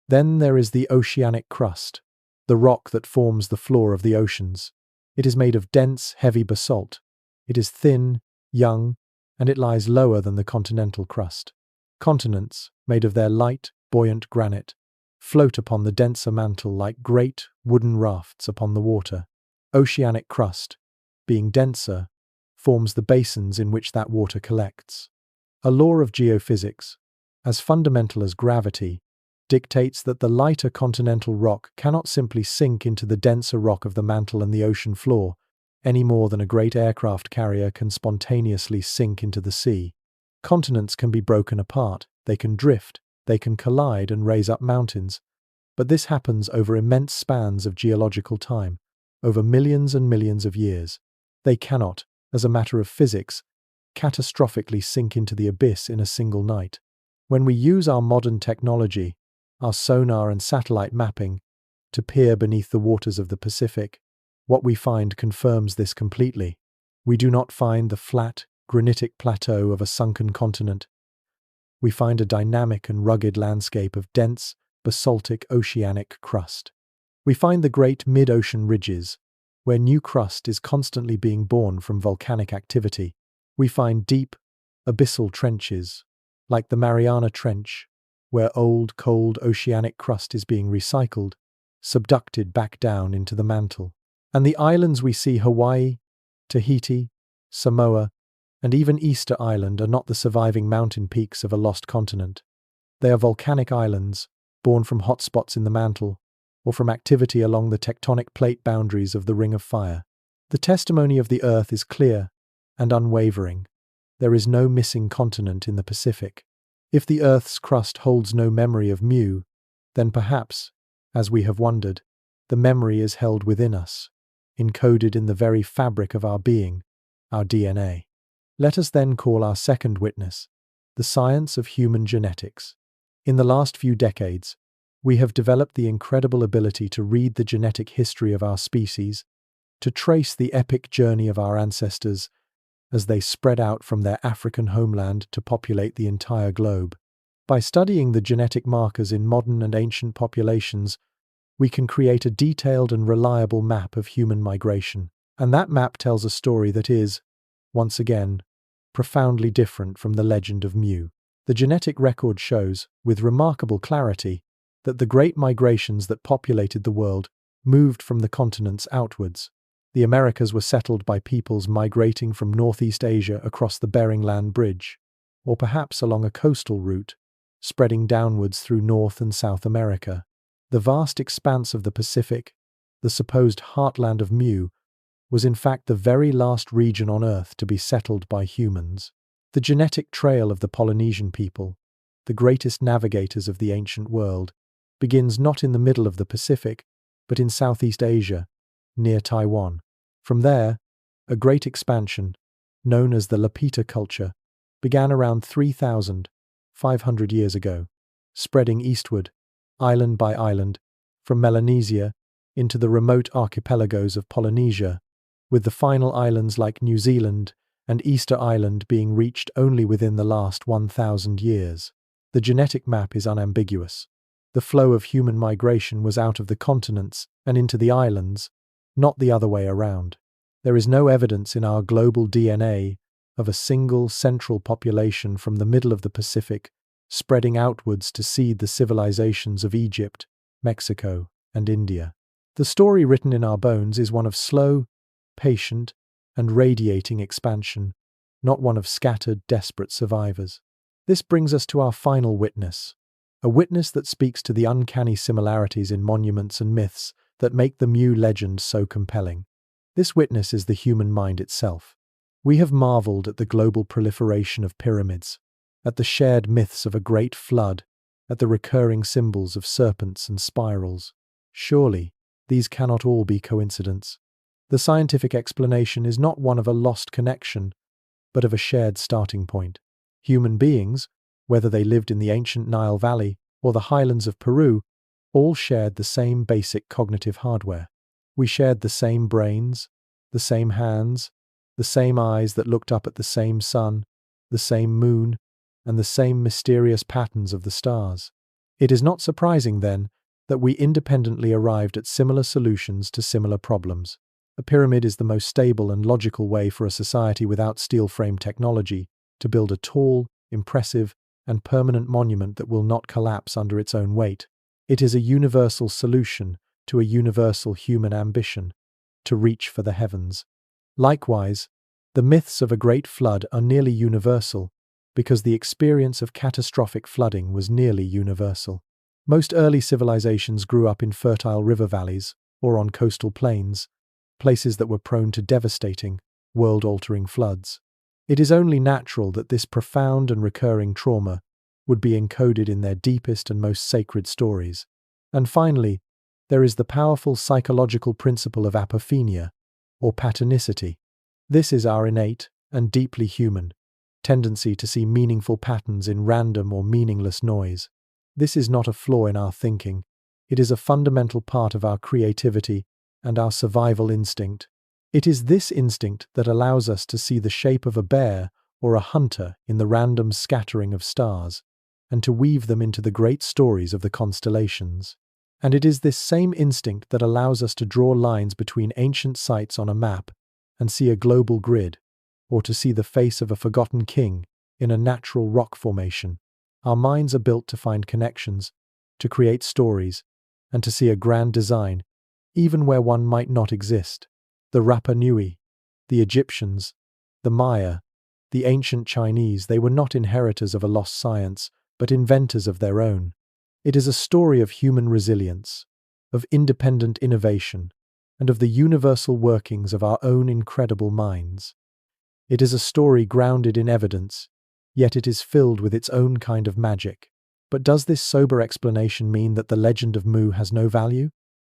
Then there is the oceanic crust, the rock that forms the floor of the oceans. It is made of dense, heavy basalt. It is thin, young, and it lies lower than the continental crust. Continents, made of their light, buoyant granite, float upon the denser mantle like great, wooden rafts upon the water. Oceanic crust, being denser, forms the basins in which that water collects. A law of geophysics, as fundamental as gravity, dictates that the lighter continental rock cannot simply sink into the denser rock of the mantle and the ocean floor, any more than a great aircraft carrier can spontaneously sink into the sea. Continents can be broken apart, they can drift, they can collide and raise up mountains, but this happens over immense spans of geological time, over millions and millions of years. They cannot, as a matter of physics, catastrophically sink into the abyss in a single night. When we use our modern technology, our sonar and satellite mapping, to peer beneath the waters of the Pacific, what we find confirms this completely. We do not find the flat, granitic plateau of a sunken continent. We find a dynamic and rugged landscape of dense, basaltic oceanic crust. We find the great mid-ocean ridges, where new crust is constantly being born from volcanic activity. We find deep, abyssal trenches, like the Mariana Trench, where old, cold oceanic crust is being recycled, subducted back down into the mantle. And the islands we see, Hawaii, Tahiti, Samoa, and even Easter Island, are not the surviving mountain peaks of a lost continent. They are volcanic islands, born from hotspots in the mantle, or from activity along the tectonic plate boundaries of the Ring of Fire. The testimony of the Earth is clear and unwavering. There is no missing continent in the Pacific. If the Earth's crust holds no memory of Mu, then perhaps, as we have wondered, the memory is held within us, encoded in the very fabric of our being, our DNA. Let us then call our second witness, the science of human genetics. In the last few decades, we have developed the incredible ability to read the genetic history of our species, to trace the epic journey of our ancestors as they spread out from their African homeland to populate the entire globe. By studying the genetic markers in modern and ancient populations, we can create a detailed and reliable map of human migration. And that map tells a story that is, once again, profoundly different from the legend of Mu. The genetic record shows, with remarkable clarity, that the great migrations that populated the world moved from the continents outwards. The Americas were settled by peoples migrating from Northeast Asia across the Bering Land Bridge, or perhaps along a coastal route, spreading downwards through North and South America. The vast expanse of the Pacific, the supposed heartland of Mu, was in fact the very last region on Earth to be settled by humans. The genetic trail of the Polynesian people, the greatest navigators of the ancient world, begins not in the middle of the Pacific, but in Southeast Asia, near Taiwan. From there, a great expansion, known as the Lapita culture, began around 3,500 years ago, spreading eastward, island by island, from Melanesia into the remote archipelagos of Polynesia, with the final islands like New Zealand and Easter Island being reached only within the last 1,000 years. The genetic map is unambiguous. The flow of human migration was out of the continents and into the islands, not the other way around. There is no evidence in our global DNA of a single central population from the middle of the Pacific spreading outwards to seed the civilizations of Egypt, Mexico, and India. The story written in our bones is one of slow, patient, and radiating expansion, not one of scattered, desperate survivors. This brings us to our final witness, a witness that speaks to the uncanny similarities in monuments and myths that make the Mu legend so compelling. This witness is the human mind itself. We have marveled at the global proliferation of pyramids, at the shared myths of a great flood, at the recurring symbols of serpents and spirals. Surely, these cannot all be coincidence. The scientific explanation is not one of a lost connection, but of a shared starting point. Human beings, whether they lived in the ancient Nile Valley or the highlands of Peru, all shared the same basic cognitive hardware. We shared the same brains, the same hands, the same eyes that looked up at the same sun, the same moon, and the same mysterious patterns of the stars. It is not surprising, then, that we independently arrived at similar solutions to similar problems. A pyramid is the most stable and logical way for a society without steel-frame technology to build a tall, impressive, and permanent monument that will not collapse under its own weight. It is a universal solution to a universal human ambition, to reach for the heavens. Likewise, the myths of a great flood are nearly universal, because the experience of catastrophic flooding was nearly universal. Most early civilizations grew up in fertile river valleys or on coastal plains, places that were prone to devastating, world-altering floods. It is only natural that this profound and recurring trauma would be encoded in their deepest and most sacred stories. And finally, there is the powerful psychological principle of apophenia, or patternicity. This is our innate and deeply human tendency to see meaningful patterns in random or meaningless noise. This is not a flaw in our thinking. It is a fundamental part of our creativity and our survival instinct. It is this instinct that allows us to see the shape of a bear or a hunter in the random scattering of stars, and to weave them into the great stories of the constellations. And it is this same instinct that allows us to draw lines between ancient sites on a map and see a global grid, or to see the face of a forgotten king in a natural rock formation. Our minds are built to find connections, to create stories, and to see a grand design, even where one might not exist. The Rapa Nui, the Egyptians, the Maya, the ancient Chinese, they were not inheritors of a lost science, but inventors of their own. It is a story of human resilience, of independent innovation, and of the universal workings of our own incredible minds. It is a story grounded in evidence, yet it is filled with its own kind of magic. But does this sober explanation mean that the legend of Mu has no value?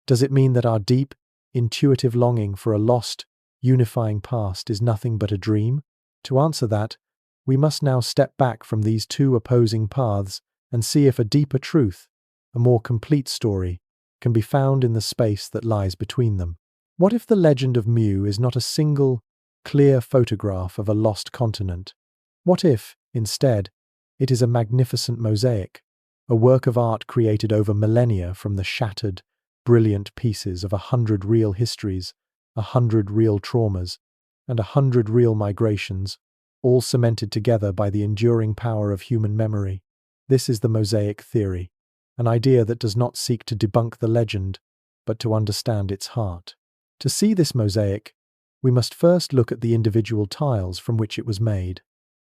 Does it mean that our deep, intuitive longing for a lost, unifying past is nothing but a dream? To answer that, we must now step back from these two opposing paths and see if a deeper truth, a more complete story, can be found in the space that lies between them. What if the legend of Mu is not a single, clear photograph of a lost continent? What if, instead, it is a magnificent mosaic, a work of art created over millennia from the shattered, brilliant pieces of 100 real histories, 100 real traumas, and 100 real migrations, all cemented together by the enduring power of human memory? This is the mosaic theory, an idea that does not seek to debunk the legend, but to understand its heart. To see this mosaic, we must first look at the individual tiles from which it was made.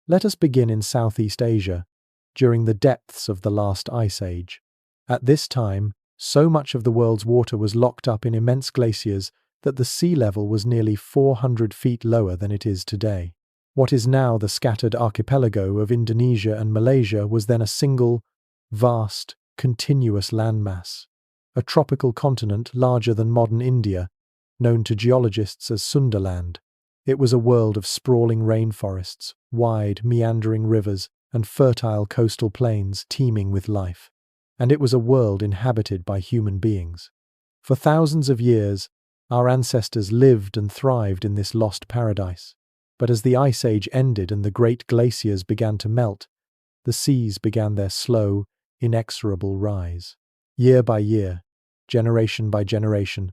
Let us begin in Southeast Asia, during the depths of the last ice age. At this time, so much of the world's water was locked up in immense glaciers that the sea level was nearly 400 feet lower than it is today. What is now the scattered archipelago of Indonesia and Malaysia was then a single, vast, continuous landmass, a tropical continent larger than modern India, known to geologists as Sundaland. It was a world of sprawling rainforests, wide, meandering rivers, and fertile coastal plains teeming with life. And it was a world inhabited by human beings. For thousands of years, our ancestors lived and thrived in this lost paradise. But as the Ice Age ended and the great glaciers began to melt, the seas began their slow, inexorable rise. Year by year, generation by generation,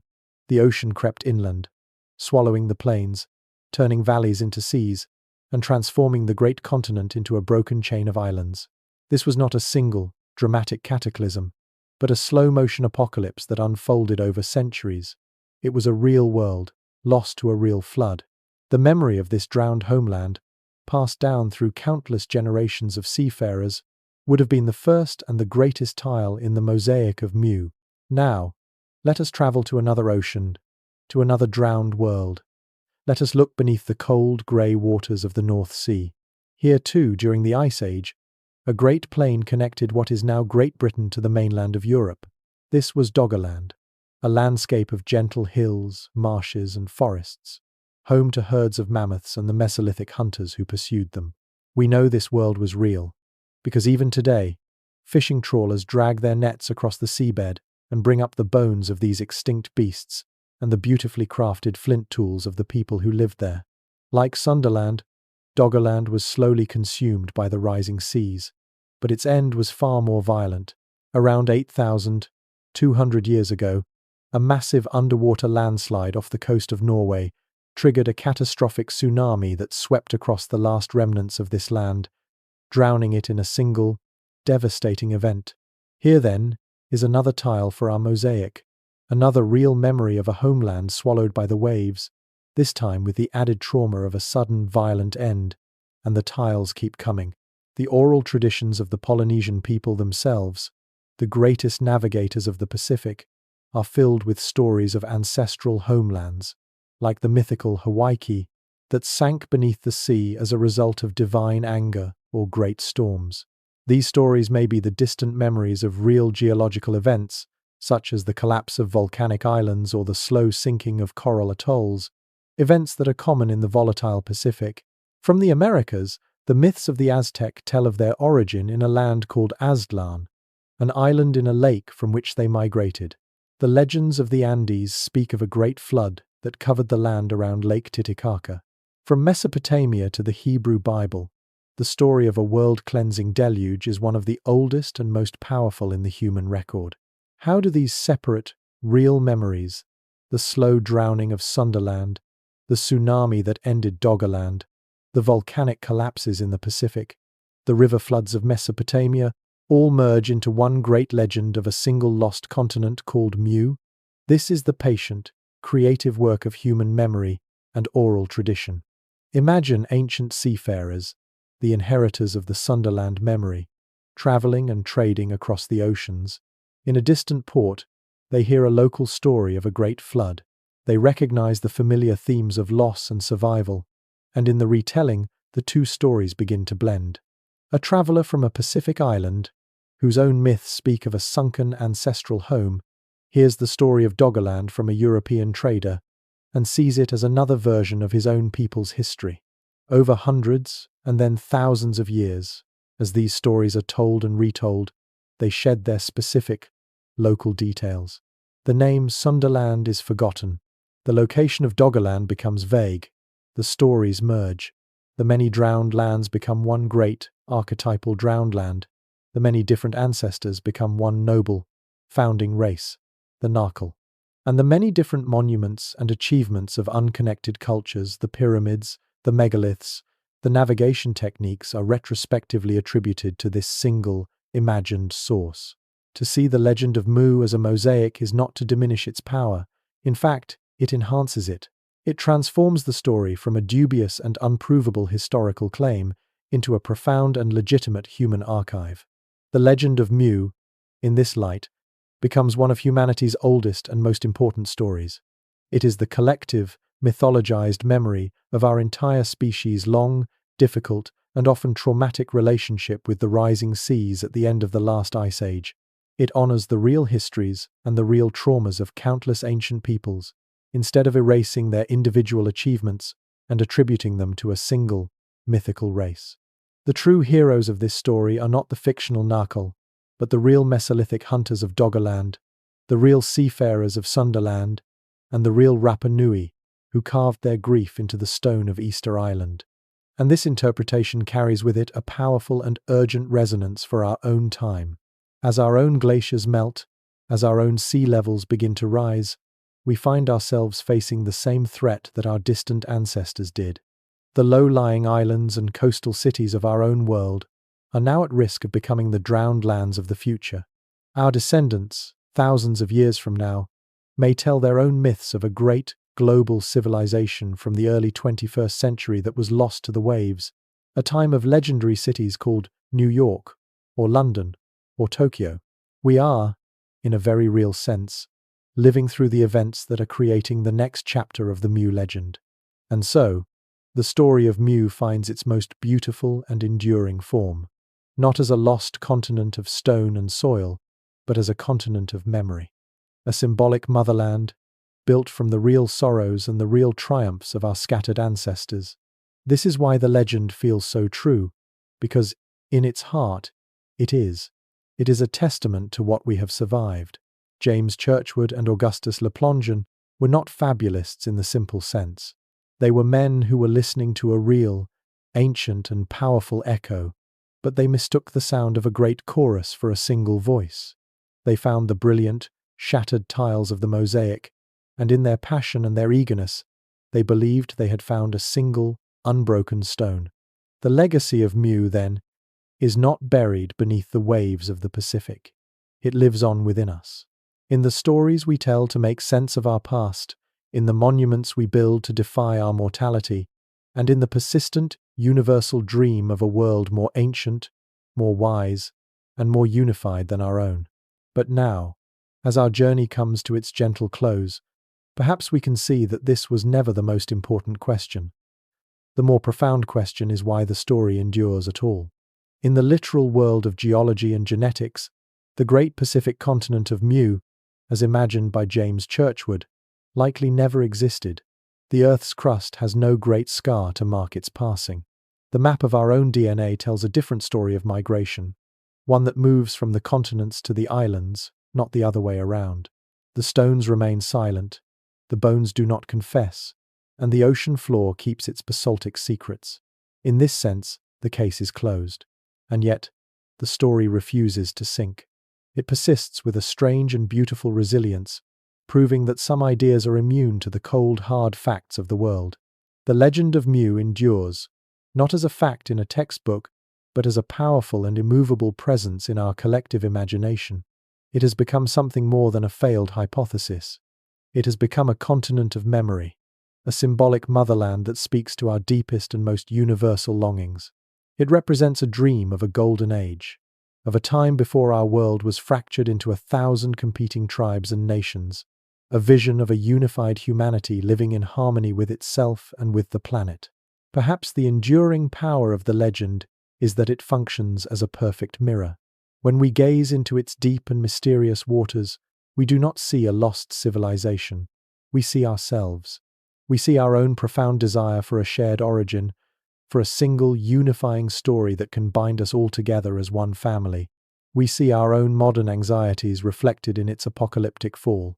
the ocean crept inland, swallowing the plains, turning valleys into seas, and transforming the great continent into a broken chain of islands. This was not a single, dramatic cataclysm, but a slow-motion apocalypse that unfolded over centuries. It was a real world, lost to a real flood. The memory of this drowned homeland, passed down through countless generations of seafarers, would have been the first and the greatest tile in the mosaic of Mu. Now, let us travel to another ocean, to another drowned world. Let us look beneath the cold, grey waters of the North Sea. Here too, during the Ice Age, A great plain connected what is now Great Britain to the mainland of Europe. This was Doggerland, a landscape of gentle hills, marshes, and forests, home to herds of mammoths and the Mesolithic hunters who pursued them. We know this world was real, because even today, fishing trawlers drag their nets across the seabed and bring up the bones of these extinct beasts and the beautifully crafted flint tools of the people who lived there. Like Sunderland, Doggerland was slowly consumed by the rising seas, but its end was far more violent. Around 8,200 years ago, a massive underwater landslide off the coast of Norway triggered a catastrophic tsunami that swept across the last remnants of this land, drowning it in a single, devastating event. Here, then, is another tile for our mosaic, another real memory of a homeland swallowed by the waves, this time with the added trauma of a sudden, violent end. And the tiles keep coming. The oral traditions of the Polynesian people themselves, the greatest navigators of the Pacific, are filled with stories of ancestral homelands, like the mythical Hawaii, that sank beneath the sea as a result of divine anger or great storms. These stories may be the distant memories of real geological events, such as the collapse of volcanic islands or the slow sinking of coral atolls, events that are common in the volatile Pacific. From the Americas, the myths of the Aztec tell of their origin in a land called Aztlan, an island in a lake from which they migrated. The legends of the Andes speak of a great flood that covered the land around Lake Titicaca. From Mesopotamia to the Hebrew Bible, the story of a world-cleansing deluge is one of the oldest and most powerful in the human record. How do these separate, real memories, the slow drowning of Sunderland, the tsunami that ended Doggerland, the volcanic collapses in the Pacific, the river floods of Mesopotamia, all merge into one great legend of a single lost continent called Mu? This is the patient, creative work of human memory and oral tradition. Imagine ancient seafarers, the inheritors of the Sunderland memory, traveling and trading across the oceans. In a distant port, they hear a local story of a great flood. They recognize the familiar themes of loss and survival, and in the retelling, the two stories begin to blend. A traveler from a Pacific island, whose own myths speak of a sunken ancestral home, hears the story of Doggerland from a European trader and sees it as another version of his own people's history. Over hundreds and then thousands of years, as these stories are told and retold, they shed their specific, local details. The name Sunderland is forgotten. The location of Doggerland becomes vague. The stories merge. The many drowned lands become one great, archetypal drowned land. The many different ancestors become one noble, founding race, the Narkle. And the many different monuments and achievements of unconnected cultures, the pyramids, the megaliths, the navigation techniques are retrospectively attributed to this single, imagined source. To see the legend of Mu as a mosaic is not to diminish its power. In fact, it enhances it. It transforms the story from a dubious and unprovable historical claim into a profound and legitimate human archive. The legend of Mu, in this light, becomes one of humanity's oldest and most important stories. It is the collective, mythologized memory of our entire species' long, difficult, and often traumatic relationship with the rising seas at the end of the last ice age. It honors the real histories and the real traumas of countless ancient peoples, instead of erasing their individual achievements and attributing them to a single, mythical race. The true heroes of this story are not the fictional Narkle, but the real Mesolithic hunters of Doggerland, the real seafarers of Sunderland, and the real Rapa Nui, who carved their grief into the stone of Easter Island. And this interpretation carries with it a powerful and urgent resonance for our own time. As our own glaciers melt, as our own sea levels begin to rise, we find ourselves facing the same threat that our distant ancestors did. The low-lying islands and coastal cities of our own world are now at risk of becoming the drowned lands of the future. Our descendants, thousands of years from now, may tell their own myths of a great, global civilization from the early 21st century that was lost to the waves, a time of legendary cities called New York, or London, or Tokyo. We are, in a very real sense, living through the events that are creating the next chapter of the Mu legend. And so, the story of Mu finds its most beautiful and enduring form. not as a lost continent of stone and soil, but as a continent of memory, a symbolic motherland built from the real sorrows and the real triumphs of our scattered ancestors. This is why the legend feels so true, because in its heart, it is. It is a testament to what we have survived. James Churchward and Augustus Le Plongeon were not fabulists in the simple sense. They were men who were listening to a real, ancient and powerful echo, but they mistook the sound of a great chorus for a single voice. They found the brilliant, shattered tiles of the mosaic, and in their passion and their eagerness, they believed they had found a single, unbroken stone. The legacy of Mu, then, is not buried beneath the waves of the Pacific. It lives on within us. In the stories we tell to make sense of our past, in the monuments we build to defy our mortality, and in the persistent, universal dream of a world more ancient, more wise, and more unified than our own. But now, as our journey comes to its gentle close, perhaps we can see that this was never the most important question. The more profound question is why the story endures at all. In the literal world of geology and genetics, the great Pacific continent of Mu, as imagined by James Churchward, likely never existed. The Earth's crust has no great scar to mark its passing. The map of our own DNA tells a different story of migration, one that moves from the continents to the islands, not the other way around. The stones remain silent, the bones do not confess, and the ocean floor keeps its basaltic secrets. In this sense, the case is closed. And yet, the story refuses to sink. It persists with a strange and beautiful resilience, proving that some ideas are immune to the cold, hard facts of the world. The legend of Mu endures, not as a fact in a textbook, but as a powerful and immovable presence in our collective imagination. It has become something more than a failed hypothesis. It has become a continent of memory, a symbolic motherland that speaks to our deepest and most universal longings. It represents a dream of a golden age, of a time before our world was fractured into 1,000 competing tribes and nations, a vision of a unified humanity living in harmony with itself and with the planet. Perhaps the enduring power of the legend is that it functions as a perfect mirror. When we gaze into its deep and mysterious waters, we do not see a lost civilization. We see ourselves. We see our own profound desire for a shared origin, for a single, unifying story that can bind us all together as one family. We see our own modern anxieties reflected in its apocalyptic fall,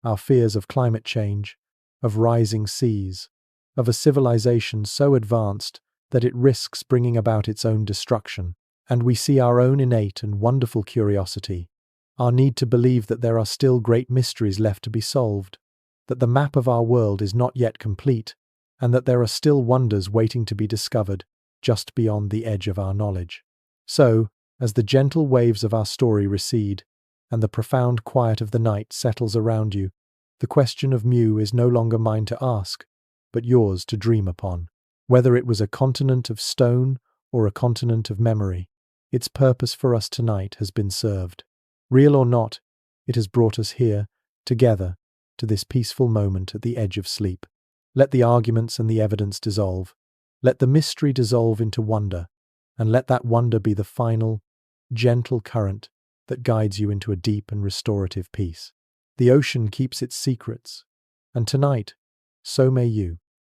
our fears of climate change, of rising seas, of a civilization so advanced that it risks bringing about its own destruction. And we see our own innate and wonderful curiosity, our need to believe that there are still great mysteries left to be solved, that the map of our world is not yet complete, and that there are still wonders waiting to be discovered just beyond the edge of our knowledge. So, as the gentle waves of our story recede, and the profound quiet of the night settles around you, the question of Mu is no longer mine to ask, but yours to dream upon. Whether it was a continent of stone or a continent of memory, its purpose for us tonight has been served. Real or not, it has brought us here, together, to this peaceful moment at the edge of sleep. Let the arguments and the evidence dissolve. Let the mystery dissolve into wonder, and let that wonder be the final, gentle current that guides you into a deep and restorative peace. The ocean keeps its secrets, and tonight, so may you.